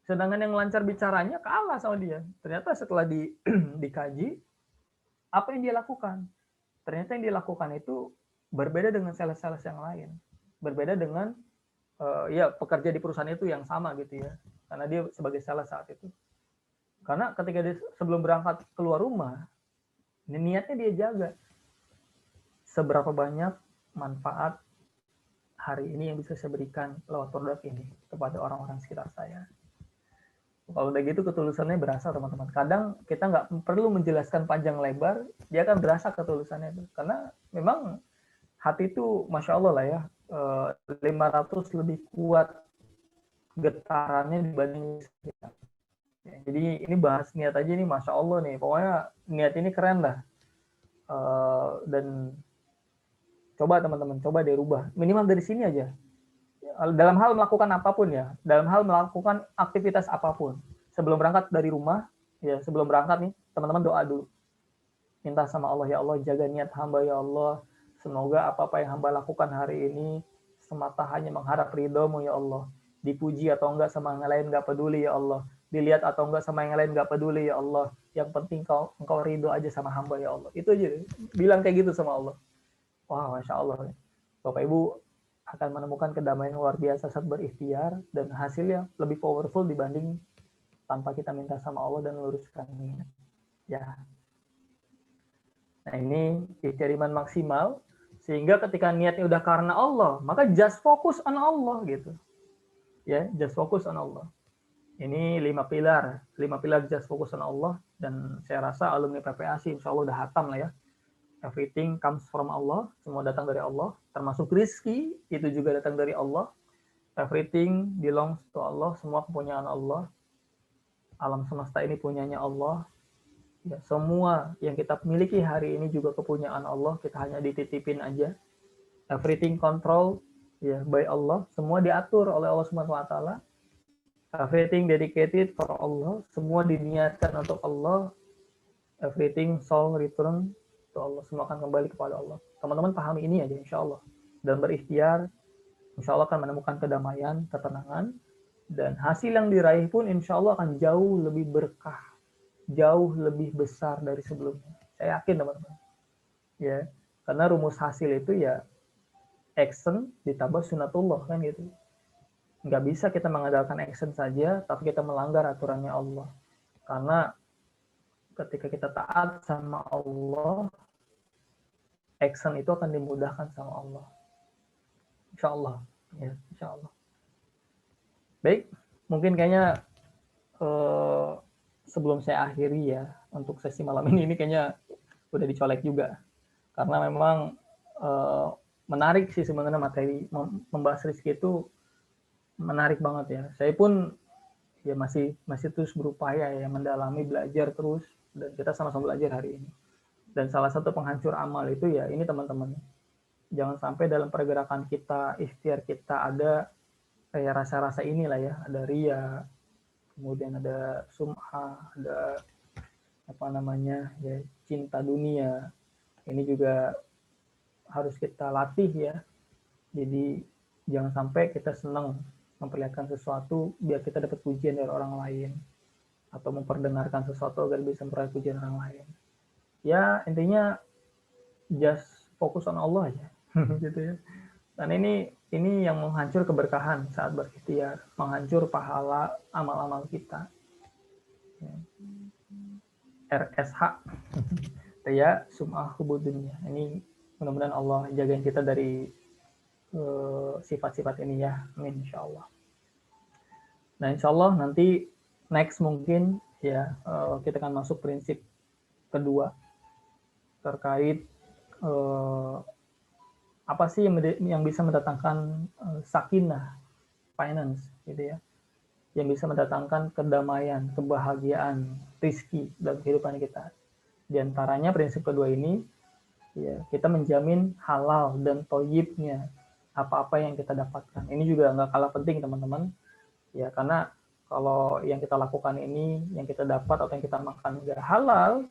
Sedangkan yang lancar bicaranya kalah sama dia. Ternyata setelah dikaji, apa yang dia lakukan? Ternyata yang dia lakukan itu berbeda dengan sales-sales yang lain. Berbeda dengan ya pekerja di perusahaan itu yang sama gitu ya. Karena dia sebagai sales saat itu. Karena ketika dia sebelum berangkat keluar rumah, niatnya dia jaga. Seberapa banyak manfaat hari ini yang bisa saya berikan lewat produk ini kepada orang-orang sekitar saya. Kalau udah gitu ketulusannya berasa teman-teman. Kadang kita nggak perlu menjelaskan panjang lebar, dia akan berasa ketulusannya itu. Karena memang hati itu Masya Allah lah ya, 500 lebih kuat getarannya dibanding kita. Jadi ini bahas niat aja nih Masya Allah nih. Pokoknya niat ini keren lah. Dan coba teman-teman, coba deh rubah. Minimal dari sini aja. Dalam hal melakukan apapun ya, dalam hal melakukan aktivitas apapun, sebelum berangkat dari rumah, ya sebelum berangkat nih, teman-teman doa dulu, minta sama Allah, ya Allah jaga niat hamba ya Allah, semoga apa-apa yang hamba lakukan hari ini semata hanya mengharap ridho-Mu ya Allah, dipuji atau enggak sama yang lain enggak peduli ya Allah, dilihat atau enggak sama yang lain enggak peduli ya Allah, yang penting engkau ridho aja sama hamba ya Allah. Itu aja, bilang kayak gitu sama Allah. Wah, Masya Allah. Bapak Ibu akan menemukan kedamaian luar biasa saat berikhtiar dan hasilnya lebih powerful dibanding tanpa kita minta sama Allah dan luruskan niat. Ya. Nah ini ikhtiar iman maksimal sehingga ketika niatnya udah karena Allah, maka just fokus on Allah gitu. Ya, just fokus on Allah. Ini 5 pilar just fokus on Allah, dan saya rasa alumni PPASI insya Allah udah hatam lah ya. Everything comes from Allah, semua datang dari Allah, termasuk rizki, itu juga datang dari Allah. Everything belongs to Allah, semua kepunyaan Allah. Alam semesta ini punyanya Allah. Ya, semua yang kita miliki hari ini juga kepunyaan Allah, kita hanya dititipin aja. Everything control ya by Allah, semua diatur oleh Allah Subhanahu wa taala. Everything dedicated for Allah, semua diniatkan untuk Allah. Everything soul return to Allah, semua akan kembali kepada Allah. Teman-teman pahami ini aja insya Allah. Dan berikhtiar, insya Allah akan menemukan kedamaian, ketenangan, dan hasil yang diraih pun insya Allah akan jauh lebih berkah, jauh lebih besar dari sebelumnya. Saya yakin teman-teman. Ya, karena rumus hasil itu ya action ditambah sunatullah kan gitu. Nggak bisa kita mengandalkan action saja, tapi kita melanggar aturannya Allah. Karena ketika kita taat sama Allah, action itu akan dimudahkan sama Allah. Insya Allah. Ya, insya Allah. Baik, mungkin kayaknya sebelum saya akhiri ya, untuk sesi malam ini kayaknya udah dicolek juga. Karena memang menarik sih sebenarnya materi membahas rizki itu menarik banget ya. Saya pun ya masih terus berupaya ya mendalami, belajar terus, dan kita sama-sama belajar hari ini. Dan salah satu penghancur amal itu ya ini teman-teman. Jangan sampai dalam pergerakan kita, ikhtiar kita ada kayak rasa-rasa inilah ya, ada ria, kemudian ada sum'ah, ada apa namanya ya, cinta dunia. Ini juga harus kita latih ya, Jadi jangan sampai kita senang memperlihatkan sesuatu biar kita dapat pujian dari orang lain, atau memperdengarkan sesuatu agar bisa memperoleh pujian orang lain. Ya intinya just fokus on Allah aja, gitu ya. Dan ini yang menghancur keberkahan saat berikhtiar, menghancur pahala amal-amal kita. RSH, ya sum'ah hubudunya. Ini mudah-mudahan Allah jagain kita dari sifat-sifat ini ya, amin insya Allah. Nah insya Allah nanti next mungkin ya kita akan masuk prinsip kedua terkait apa sih yang bisa mendatangkan sakinah finance gitu ya, yang bisa mendatangkan kedamaian, kebahagiaan, rizki dalam kehidupan kita. Di antaranya prinsip kedua ini ya, kita menjamin halal dan toyibnya apa-apa yang kita dapatkan. Ini juga nggak kalah penting teman-teman ya, karena kalau yang kita lakukan ini, yang kita dapat atau yang kita makan nggak halal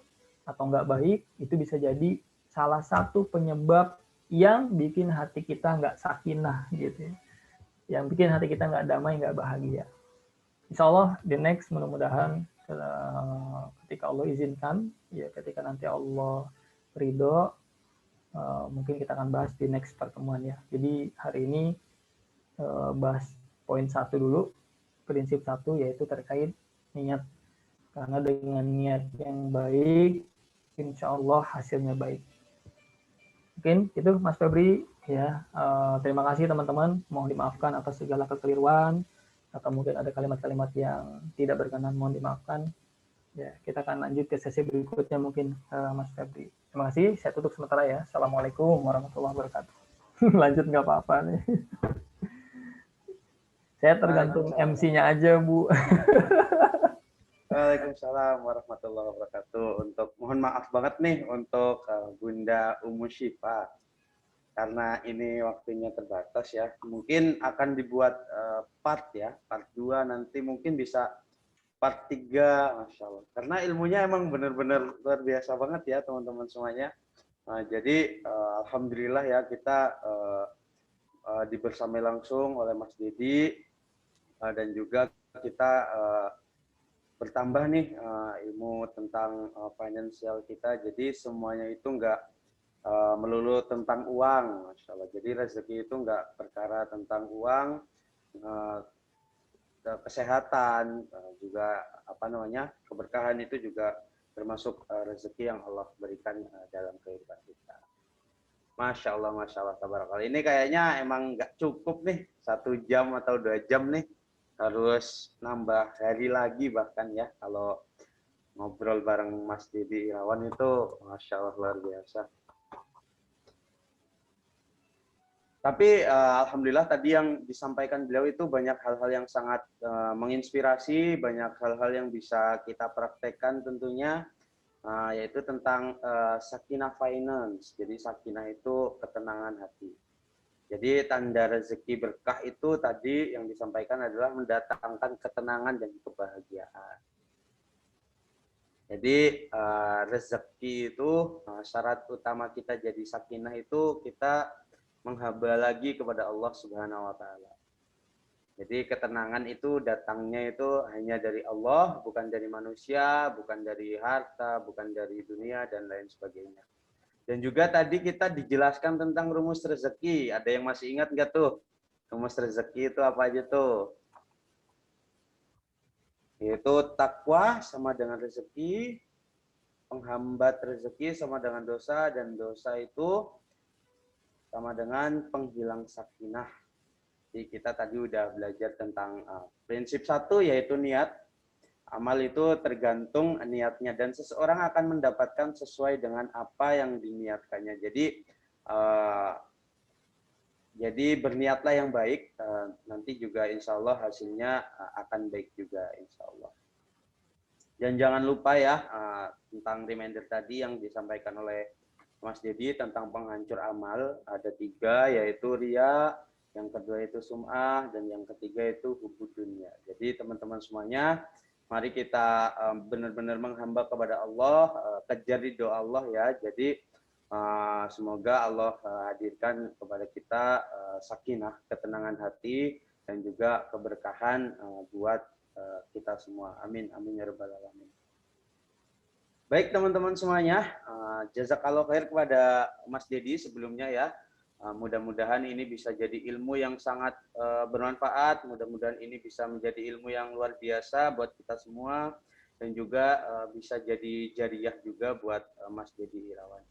atau nggak baik, itu bisa jadi salah satu penyebab yang bikin hati kita nggak sakinah gitu ya, yang bikin hati kita nggak damai, nggak bahagia. Insya Allah di next mudah-mudahan ketika Allah izinkan ya, ketika nanti Allah ridho, mungkin kita akan bahas di next pertemuan ya. Jadi hari ini bahas poin 1 dulu, prinsip 1 yaitu terkait niat, karena dengan niat yang baik insya Allah hasilnya baik. Mungkin itu Mas Febri ya. Terima kasih teman-teman, mohon dimaafkan atas segala kekeliruan atau mungkin ada kalimat-kalimat yang tidak berkenan, mohon dimaafkan ya. Kita akan lanjut ke sesi berikutnya mungkin Mas Febri. Terima kasih, saya tutup sementara ya. Assalamualaikum warahmatullahi wabarakatuh. Lanjut nggak apa-apa nih. Saya tergantung MC-nya aja, Bu. Waalaikumsalam warahmatullahi wabarakatuh. Mohon maaf banget nih untuk Bunda Umu Syifa, karena ini waktunya terbatas ya. Mungkin akan dibuat part 2 nanti, mungkin bisa part 3, Masya Allah. Karena ilmunya emang benar-benar luar biasa banget ya teman-teman semuanya. Jadi alhamdulillah ya, kita dibersamai langsung oleh Mas Dedi, dan juga kita bertambah nih ilmu tentang finansial kita. Jadi semuanya itu nggak melulu tentang uang, Masya Allah. Jadi rezeki itu nggak perkara tentang uang, kesehatan, juga keberkahan itu juga termasuk rezeki yang Allah berikan dalam kehidupan kita. Masya Allah, tabarakallah. Ini kayaknya emang nggak cukup nih 1 jam atau 2 jam nih, harus nambah hari lagi bahkan ya, kalau ngobrol bareng Mas Dedi Irawan itu Masya Allah luar biasa. Tapi alhamdulillah tadi yang disampaikan beliau itu banyak hal-hal yang sangat menginspirasi, banyak hal-hal yang bisa kita praktekkan tentunya, yaitu tentang sakinah finance. Jadi sakinah itu ketenangan hati. Jadi tanda rezeki berkah itu tadi yang disampaikan adalah mendatangkan ketenangan dan kebahagiaan. Jadi rezeki itu syarat utama kita jadi sakinah itu kita menghamba lagi kepada Allah Subhanahu wa taala. Jadi ketenangan itu datangnya itu hanya dari Allah, bukan dari manusia, bukan dari harta, bukan dari dunia dan lain sebagainya. Dan juga tadi kita dijelaskan tentang rumus rezeki. Ada yang masih ingat nggak tuh? Rumus rezeki itu apa aja tuh? Yaitu takwa sama dengan rezeki, penghambat rezeki sama dengan dosa, dan dosa itu sama dengan penghilang sakinah. Jadi kita tadi udah belajar tentang prinsip 1 yaitu niat. Amal itu tergantung niatnya dan seseorang akan mendapatkan sesuai dengan apa yang diniatkannya. Jadi berniatlah yang baik, nanti juga insya Allah hasilnya akan baik juga insya Allah. Dan jangan lupa ya tentang reminder tadi yang disampaikan oleh Mas Dedi tentang penghancur amal. Ada 3, yaitu riya, yang kedua itu sum'ah, dan yang ketiga itu hubud dunia. Jadi teman-teman semuanya, mari kita benar-benar menghamba kepada Allah, kejar ridho Allah ya. Jadi Semoga Allah hadirkan kepada kita sakinah, ketenangan hati, dan juga keberkahan buat kita semua. Amin, amin ya rabbal alamin. Baik teman-teman semuanya, jazakallah khair kepada Mas Dedi sebelumnya ya. Mudah-mudahan ini bisa jadi ilmu yang sangat bermanfaat, mudah-mudahan ini bisa menjadi ilmu yang luar biasa buat kita semua, dan juga bisa jadi jariyah juga buat Mas Dedi Irawan.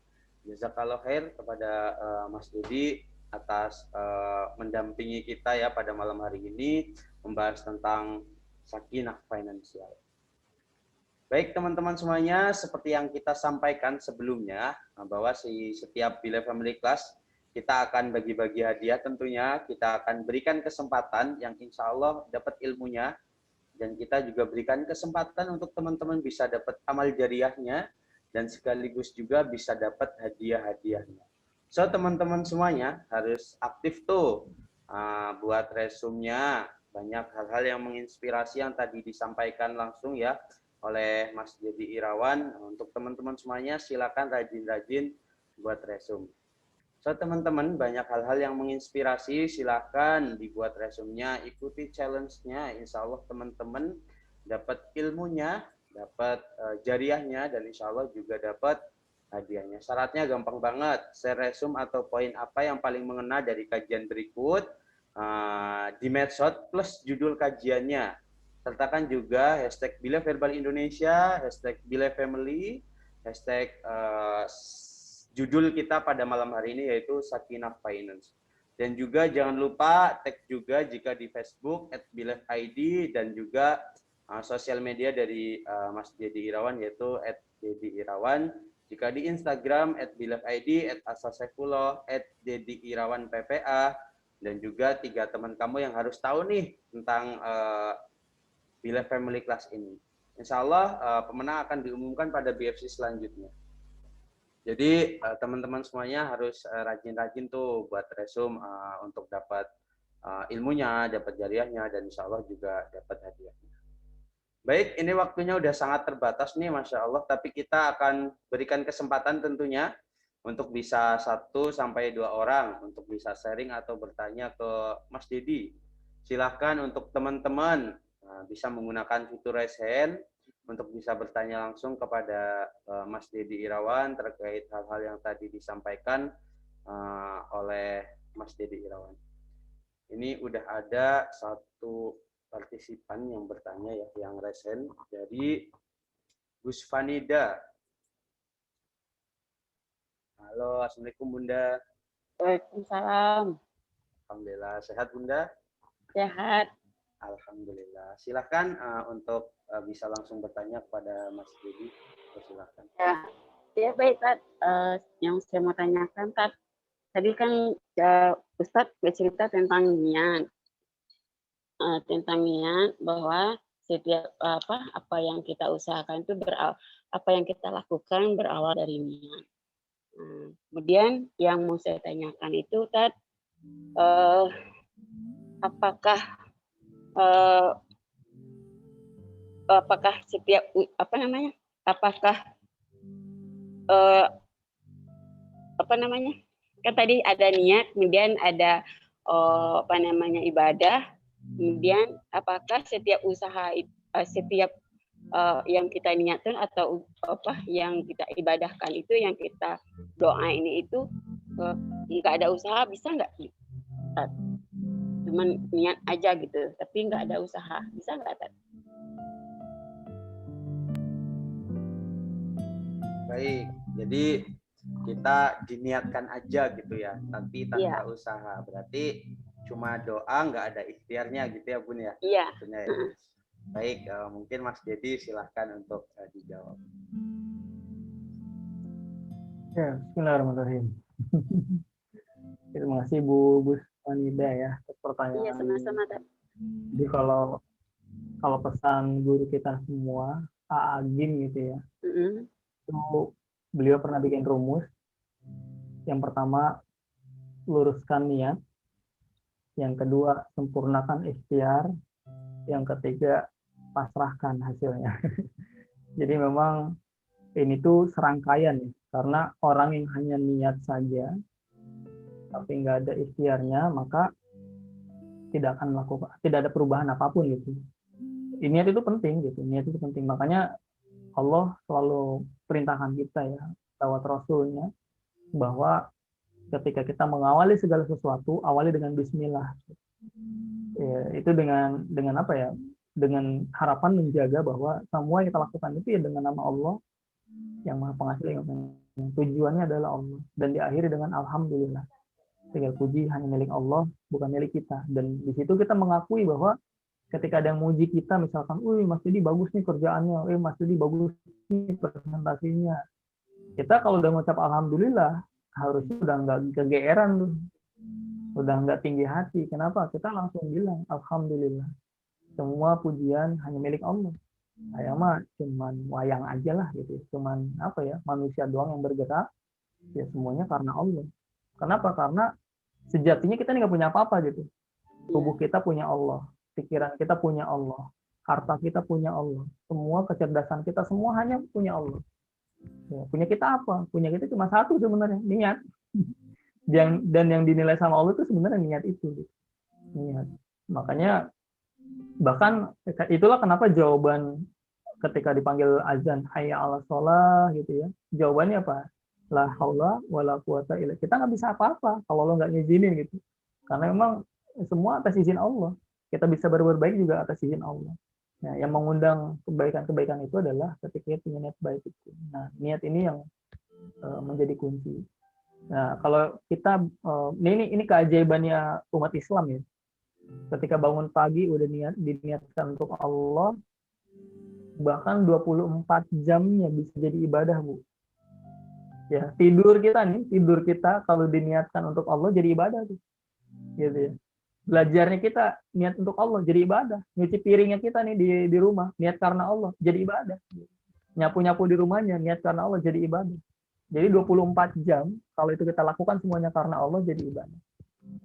Jazakallah khair kepada Mas Dedi atas mendampingi kita ya pada malam hari ini, membahas tentang sakinah finansial. Baik teman-teman semuanya, seperti yang kita sampaikan sebelumnya, bahwa setiap Bila Family Class kita akan bagi-bagi hadiah tentunya, kita akan berikan kesempatan yang insya Allah dapat ilmunya, dan kita juga berikan kesempatan untuk teman-teman bisa dapat amal jariahnya, dan sekaligus juga bisa dapat hadiah-hadiahnya. So teman-teman semuanya harus aktif tuh, buat resumnya, banyak hal-hal yang menginspirasi yang tadi disampaikan langsung ya, oleh Mas Dedi Irawan. Untuk teman-teman semuanya silakan rajin-rajin buat resume. So teman-teman banyak hal-hal yang menginspirasi, silakan dibuat resumenya, ikuti challenge-nya. Insya Allah teman-teman dapat ilmunya, dapat jariahnya, dan insya Allah juga dapat hadiahnya. Syaratnya gampang banget, share resume atau poin apa yang paling mengena dari kajian berikut di medsos plus judul kajiannya. Sertakan juga hashtag Bila Verbal Indonesia, hashtag Bila Family, hashtag judul kita pada malam hari ini yaitu Sakinah Finance. Dan juga jangan lupa tag juga jika di Facebook @bilafid dan juga sosial media dari Mas Dedi Irawan yaitu @dediirawan. Jika di Instagram @bilafid, @asasefullah, @dediirawanppa, dan juga 3 teman kamu yang harus tahu nih tentang Bila Family Class ini. Insya Allah pemenang akan diumumkan pada BFC selanjutnya. Jadi teman-teman semuanya harus rajin-rajin tuh buat resume untuk dapat ilmunya, dapat jariahnya, dan insya Allah juga dapat hadiahnya. Baik, ini waktunya udah sangat terbatas nih, Masya Allah, tapi kita akan berikan kesempatan tentunya untuk bisa 1 sampai 2 orang untuk bisa sharing atau bertanya ke Mas Dedi. Silahkan untuk teman-teman bisa menggunakan fitur raise hand untuk bisa bertanya langsung kepada Mas Dedi Irawan terkait hal-hal yang tadi disampaikan oleh Mas Dedi Irawan. Ini udah ada 1 partisipan yang bertanya ya, yang raise hand dari Gus Fanida. Halo, Assalamualaikum Bunda. Waalaikumsalam. Alhamdulillah, sehat Bunda? Sehat. Alhamdulillah. Silakan untuk bisa langsung bertanya kepada Mas Dedi. Silakan. Ya baik, Tat. Yang saya mau tanyakan, Tat, tadi kan Ustadz bercerita tentang niat, bahwa setiap apa yang kita usahakan itu apa yang kita lakukan berawal dari niat. Kemudian yang mau saya tanyakan itu, Tat, apakah setiap kan tadi ada niat, kemudian ada ibadah, kemudian apakah setiap usaha setiap yang kita niatkan atau yang kita ibadahkan itu, yang kita doa ini itu nggak ada usaha, bisa nggak? Cuman niat aja gitu, tapi nggak ada usaha, bisa nggak? Baik, jadi kita diniatkan aja gitu ya, tapi tanpa usaha. Berarti cuma doa, nggak ada ikhtiarnya gitu ya Bun ya? Iya. Ya. Baik, mungkin Mas Dedi silahkan untuk dijawab. Ya, bismillahirrahmanirrahim. Terima kasih Bu Fanida ya atas pertanyaan. Iya, sama-sama. Jadi kalau pesan guru kita semua, Agim gitu ya, itu beliau pernah bikin rumus. Yang pertama, luruskan niat. Yang kedua, sempurnakan ikhtiar. Yang ketiga, pasrahkan hasilnya. Jadi memang ini tuh serangkaian Karena orang yang hanya niat saja tapi nggak ada ikhtiarnya, maka tidak akan melakukan, tidak ada perubahan apapun gitu. Niat itu penting gitu, niat itu penting. Makanya Allah selalu perintahkan kita ya lewat Rasulnya bahwa ketika kita mengawali segala sesuatu, awali dengan Bismillah. Ya, itu dengan apa ya? Dengan harapan menjaga bahwa semua yang kita lakukan itu ya dengan nama Allah yang Maha Pengasih, yang tujuannya adalah Allah, dan diakhiri dengan Alhamdulillah. Segala puji hanya milik Allah, bukan milik kita. Dan di situ kita mengakui bahwa ketika ada yang muji kita, misalkan, wih Mas Didi bagus nih kerjaannya, Mas Didi bagus nih presentasinya. Kita kalau udah ngucap Alhamdulillah, harusnya udah nggak kegeeran tuh. Udah nggak tinggi hati. Kenapa? Kita langsung bilang, Alhamdulillah. Semua pujian hanya milik Allah. Saya mah cuman wayang aja lah gitu. Cuman apa ya, manusia doang yang bergerak. Ya semuanya karena Allah. Kenapa? Karena sejatinya kita ini nggak punya apa-apa gitu. Tubuh kita punya Allah. Pikiran kita punya Allah. Harta kita punya Allah. Semua kecerdasan kita semua hanya punya Allah. Ya, punya kita apa? Punya kita cuma satu sebenarnya, niat. Dan yang dinilai sama Allah itu sebenarnya niat itu. Gitu. Niat. Makanya bahkan itulah kenapa jawaban ketika dipanggil azan hayya 'alas shalah gitu ya. Jawabannya apa? La haula wala quwata illa. Kita nggak bisa apa-apa kalau Allah nggak ngizinin gitu. Karena memang semua atas izin Allah. Kita bisa berbuat baik juga atas izin Allah. Nah, yang mengundang kebaikan-kebaikan itu adalah ketika kita punya niat baik itu. Nah, niat ini yang menjadi kunci. Nah, kalau kita ini keajaibannya umat Islam ya. Ketika bangun pagi udah diniatkan untuk Allah, bahkan 24 jamnya bisa jadi ibadah, Bu. Ya, tidur kita kalau diniatkan untuk Allah jadi ibadah tuh. Gitu ya. Belajarnya kita niat untuk Allah jadi ibadah. Nyuci piringnya kita nih di rumah niat karena Allah jadi ibadah. Nyapu-nyapu di rumahnya niat karena Allah jadi ibadah. Jadi 24 jam kalau itu kita lakukan semuanya karena Allah jadi ibadah.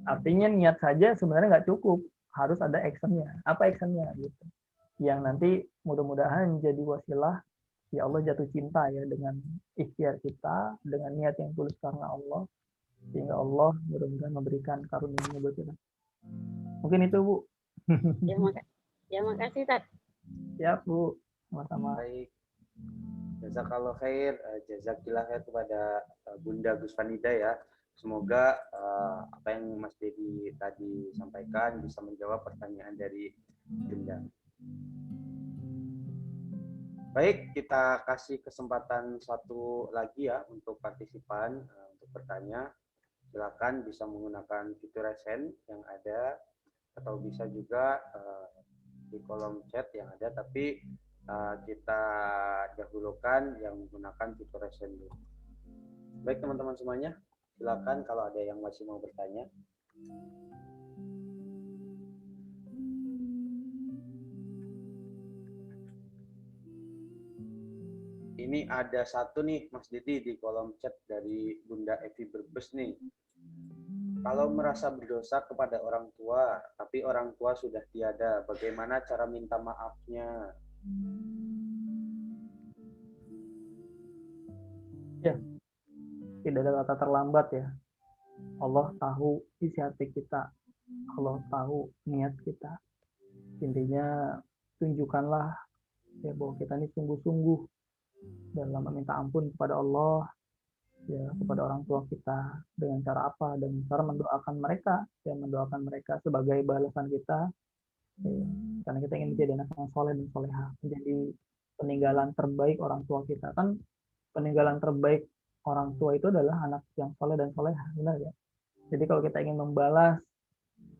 Artinya niat saja sebenarnya nggak cukup, harus ada actionnya. Apa actionnya gitu? Yang nanti mudah-mudahan jadi wasilah ya Allah jatuh cinta ya dengan ikhtiar kita, dengan niat yang tulus karena Allah, sehingga Allah mudah-mudahan memberikan karunia-Nya buat kita. Mungkin itu Bu. Ya makasih Tat. Ya Bu, sama-sama. Baik. Jazakallah khair, jazakillah khair kepada Bunda Gusfanida ya. Semoga apa yang Mas Dedi tadi sampaikan bisa menjawab pertanyaan dari Bunda. Baik, kita kasih kesempatan satu lagi ya untuk partisipan untuk bertanya. Silakan bisa menggunakan fitur raise hand yang ada atau bisa juga di kolom chat yang ada, tapi kita dahulukan yang menggunakan fitur raise hand dulu. Baik teman-teman semuanya, silakan kalau ada yang masih mau bertanya. Ini ada satu nih Mas Didi di kolom chat dari Bunda Evi Berbes nih. Kalau merasa berdosa kepada orang tua, tapi orang tua sudah tiada, bagaimana cara minta maafnya? Ya, tidak ada kata terlambat ya. Allah tahu isi hati kita. Allah tahu niat kita. Intinya tunjukkanlah ya bahwa kita ini sungguh-sungguh dalam meminta ampun kepada Allah, ya kepada orang tua kita dengan cara apa? Dengan cara mendoakan mereka, ya mendoakan mereka sebagai balasan kita, ya, karena kita ingin menjadi anak yang soleh dan soleha, menjadi peninggalan terbaik orang tua kita. Kan peninggalan terbaik orang tua itu adalah anak yang soleh dan soleha, benar ya? Jadi kalau kita ingin membalas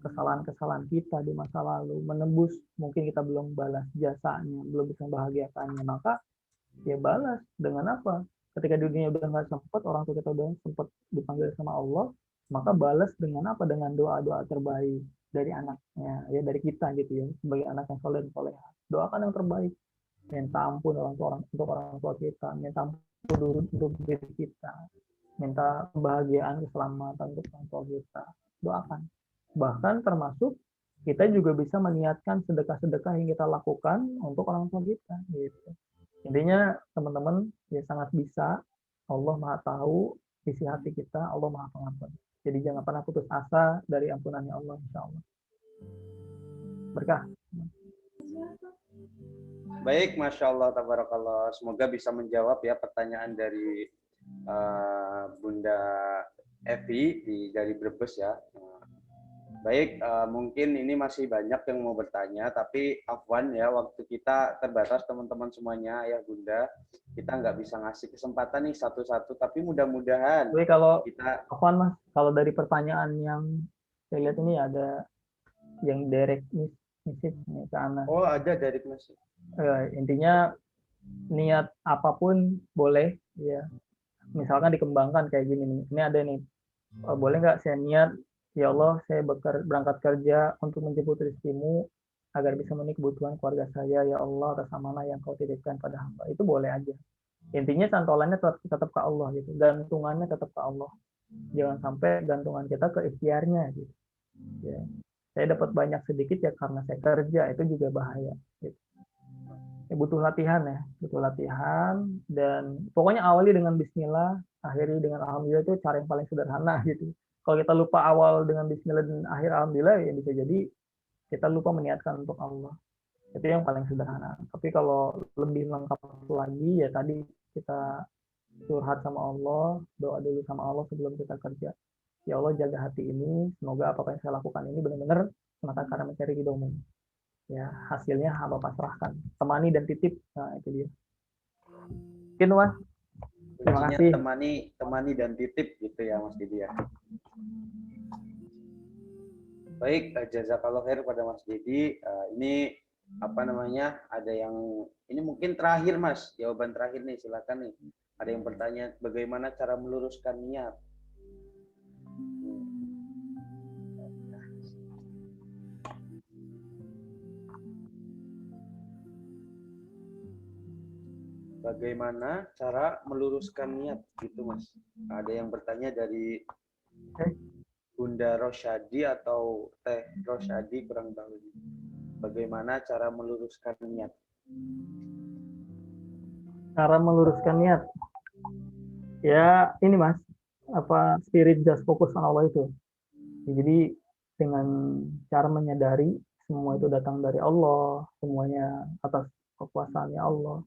kesalahan-kesalahan kita di masa lalu, menembus mungkin kita belum balas jasanya, belum bisa membahagiakannya, maka ya balas dengan apa? Ketika di dunia udah nggak sempat, orang tua kita udah sempat dipanggil sama Allah, maka balas dengan apa? Dengan doa-doa terbaik dari anaknya, ya dari kita gitu ya, sebagai anak yang soleh dan soleha. Doakan yang terbaik, minta ampun untuk orang tua kita, minta ampun untuk diri kita, minta kebahagiaan, keselamatan untuk orang tua kita, doakan. Bahkan termasuk kita juga bisa meniatkan sedekah-sedekah yang kita lakukan untuk orang tua kita, gitu. Intinya teman-teman ya sangat bisa Allah Maha tahu isi hati kita, Allah Maha pengampun. Jadi jangan pernah putus asa dari ampunannya Allah, insya Allah. Berkah. Baik, Masya Allah, Tabarakallah. Semoga bisa menjawab ya pertanyaan dari Bunda Evi dari Brebes ya. Baik, mungkin ini masih banyak yang mau bertanya, tapi afwan ya, waktu kita terbatas teman-teman semuanya ya Bunda. Kita nggak bisa ngasih kesempatan nih satu-satu, tapi mudah-mudahan Jadi kalau kita... afwan Mas, kalau dari pertanyaan yang saya lihat ini ada yang direct message nih ke Ana. Oh, ada dari Mas. Intinya niat apapun boleh ya. Misalkan dikembangkan kayak gini nih. Ini ada nih. Boleh nggak saya niat, ya Allah, saya berangkat kerja untuk menjemput rezekimu agar bisa memenuhi kebutuhan keluarga saya, ya Allah, atas amanah yang kau titipkan pada hamba. Itu boleh aja. Intinya cantolannya tetap ke Allah gitu. Gantungannya tetap ke Allah. Jangan sampai gantungan kita ke ikhtiarnya gitu. Ya. Saya dapat banyak sedikit ya karena saya kerja, itu juga bahaya. Gitu. Ya, butuh latihan ya, butuh latihan, dan pokoknya awali dengan Bismillah, akhiri dengan Alhamdulillah, itu cara yang paling sederhana gitu. Kalau kita lupa awal dengan Bismillah dan akhir Alhamdulillah, ya bisa jadi kita lupa meniatkan untuk Allah. Itu yang paling sederhana. Tapi kalau lebih lengkap lagi, ya tadi kita curhat sama Allah, doa dulu sama Allah sebelum kita kerja. Ya Allah, jaga hati ini, semoga apa yang saya lakukan ini benar-benar semata karena mencari ridho-Mu. Ya, hasilnya hamba pasrahkan. Temani dan titip. Nah, itu dia. Mungkin Mas. Terima kasih. Temani dan titip gitu ya Mas Didi ya. Baik, jazakallah khair pada Mas Didi. Ini apa namanya? Ada yang ini mungkin terakhir Mas, jawaban terakhir nih, silakan nih. Ada yang bertanya bagaimana cara meluruskan niat. Bagaimana cara meluruskan niat gitu Mas? Ada yang bertanya dari Bunda Rosyadi atau Teh Rosyadi, kurang tahu. Bagaimana cara meluruskan niat? Cara meluruskan niat. Ya, ini Mas, apa spirit just focus on Allah itu. Jadi dengan cara menyadari semua itu datang dari Allah, semuanya atas kekuasaannya Allah.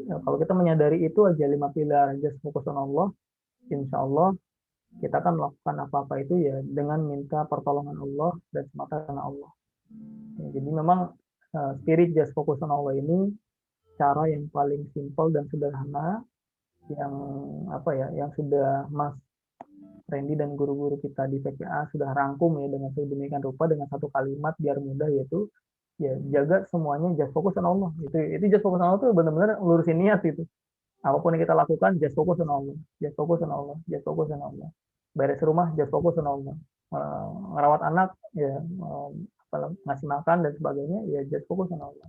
Ya, kalau kita menyadari itu aja 5 pilar just focus on Allah, insya Allah kita akan melakukan apa-apa itu ya dengan minta pertolongan Allah dan semata karena Allah. Ya, jadi memang spirit just focus on Allah ini cara yang paling simpel dan sederhana yang apa ya, yang sudah Mas Randy dan guru-guru kita di PPA sudah rangkum ya dengan sedemikian rupa dengan satu kalimat biar mudah, yaitu ya jaga semuanya just focus on Allah. Itu just focus on Allah itu benar-benar lurusin niat itu. Apapun yang kita lakukan just focus on Allah, just focus on Allah, just focus on Allah. Beres rumah just focus on Allah. Ngerawat anak ya, ngasih makan dan sebagainya ya just focus on Allah.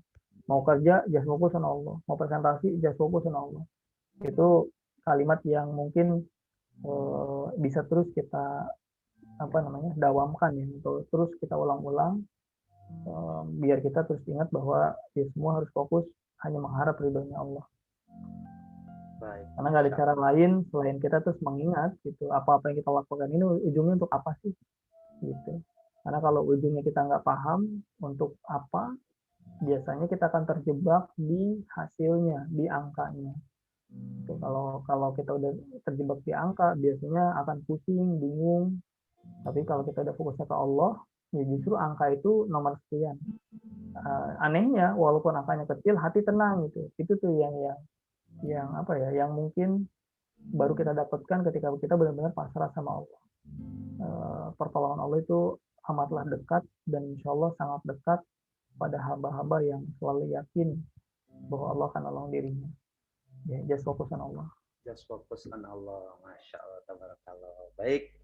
Mau kerja just focus on Allah, mau presentasi just focus on Allah. Itu kalimat yang mungkin bisa terus kita dawamkan ya, terus kita ulang-ulang biar kita terus ingat bahwa ya semua harus fokus hanya mengharap ridhonya Allah. Baik. Karena nggak ada cara lain selain kita terus mengingat gitu, apa-apa yang kita lakukan ini ujungnya untuk apa sih gitu. Karena kalau ujungnya kita nggak paham untuk apa, biasanya kita akan terjebak di hasilnya, di angkanya. Tuh, kalau kita udah terjebak di angka, biasanya akan pusing, bingung. Tapi kalau kita udah fokusnya ke Allah, ya justru angka itu nomor sekian. Anehnya, walaupun angkanya kecil, hati tenang gitu. Itu tuh yang apa ya, yang mungkin baru kita dapatkan ketika kita benar-benar pasrah sama Allah. Pertolongan Allah itu amatlah dekat dan insya Allah sangat dekat pada hamba-hamba yang selalu yakin bahwa Allah akan nolong dirinya. Ya, just fokus on Allah. Just fokus on Allah. Masya Allah, tabarakallah. Baik,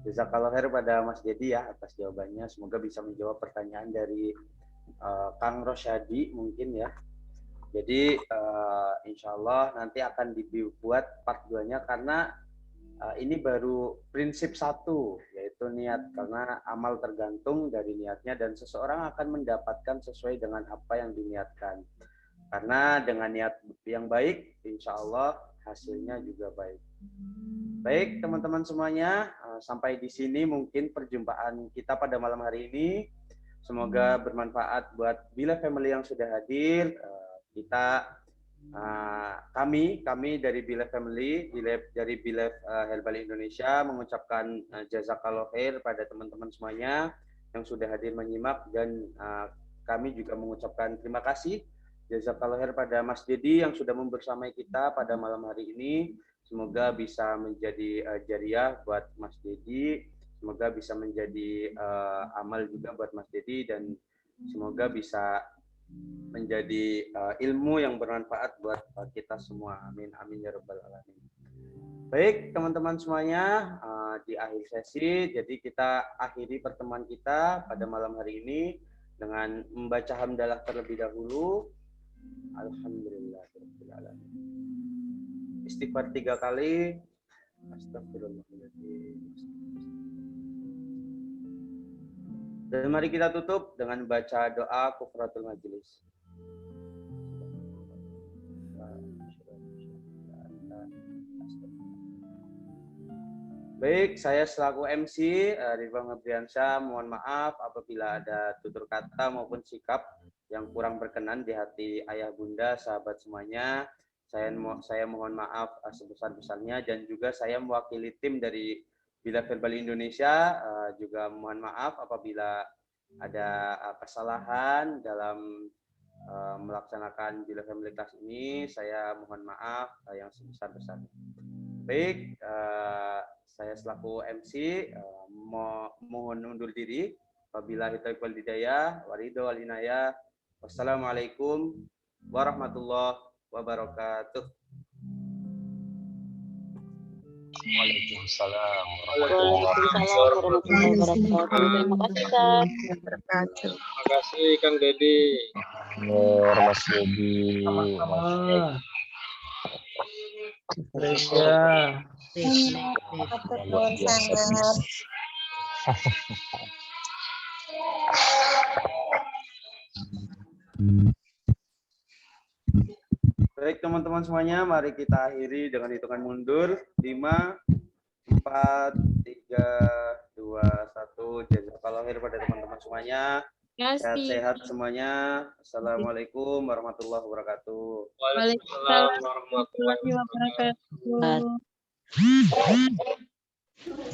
jazakallah khair pada Mas Dedi ya atas jawabannya. Semoga bisa menjawab pertanyaan dari Kang Rosyadi mungkin ya. Jadi insya Allah nanti akan dibuat part 2-nya karena ini baru prinsip 1, yaitu niat. Karena amal tergantung dari niatnya dan seseorang akan mendapatkan sesuai dengan apa yang diniatkan. Karena dengan niat yang baik, insya Allah hasilnya juga baik. Baik teman-teman semuanya, sampai di sini mungkin perjumpaan kita pada malam hari ini. Semoga bermanfaat buat Bila Family yang sudah hadir. Kami dari Bila Family, dari Bila Herbal Indonesia mengucapkan jazakallahu khair pada teman-teman semuanya yang sudah hadir menyimak, dan kami juga mengucapkan terima kasih jazakallahu khair pada Mas Dedi yang sudah membersamai kita pada malam hari ini. Semoga bisa menjadi jariah buat Mas Dedi, semoga bisa menjadi amal juga buat Mas Dedi, dan semoga bisa menjadi ilmu yang bermanfaat buat kita semua. Amin, amin ya rabbal alamin. Baik teman-teman semuanya, di akhir sesi, jadi kita akhiri pertemuan kita pada malam hari ini dengan membaca hamdalah terlebih dahulu. Alhamdulillahirabbil alamin. Istighfar 3 kali. Astagfirullahaladzim. Dan mari kita tutup dengan baca doa kufratul majelis. Baik, saya selaku MC Ridwan Nobriansyah, mohon maaf apabila ada tutur kata maupun sikap yang kurang berkenan di hati ayah bunda, sahabat semuanya. Saya mohon maaf sebesar-besarnya, dan juga saya mewakili tim dari Bila Herbal Indonesia juga mohon maaf apabila ada kesalahan dalam melaksanakan Bila Family Class ini. Saya mohon maaf yang sebesar-besarnya. Baik, saya selaku MC mohon undur diri. Wabillahi taufiq wal hidayah, waridho wal inayah. Wassalamualaikum warahmatullahi wabarakatuh. Waalaikumsalam Waalaikumsalam warahmatullahi wabarakatuh. Terima kasih, Kak. Terima kasih Kang Dedi. Mas Dedi. Reza. Luar biasa. Baik teman-teman semuanya, mari kita akhiri dengan hitungan mundur. 5, 4, 3, 2, 1. Jazakallahu khair pada teman-teman semuanya. Sehat-sehat semuanya. Assalamualaikum warahmatullahi wabarakatuh. Waalaikumsalam warahmatullahi wabarakatuh.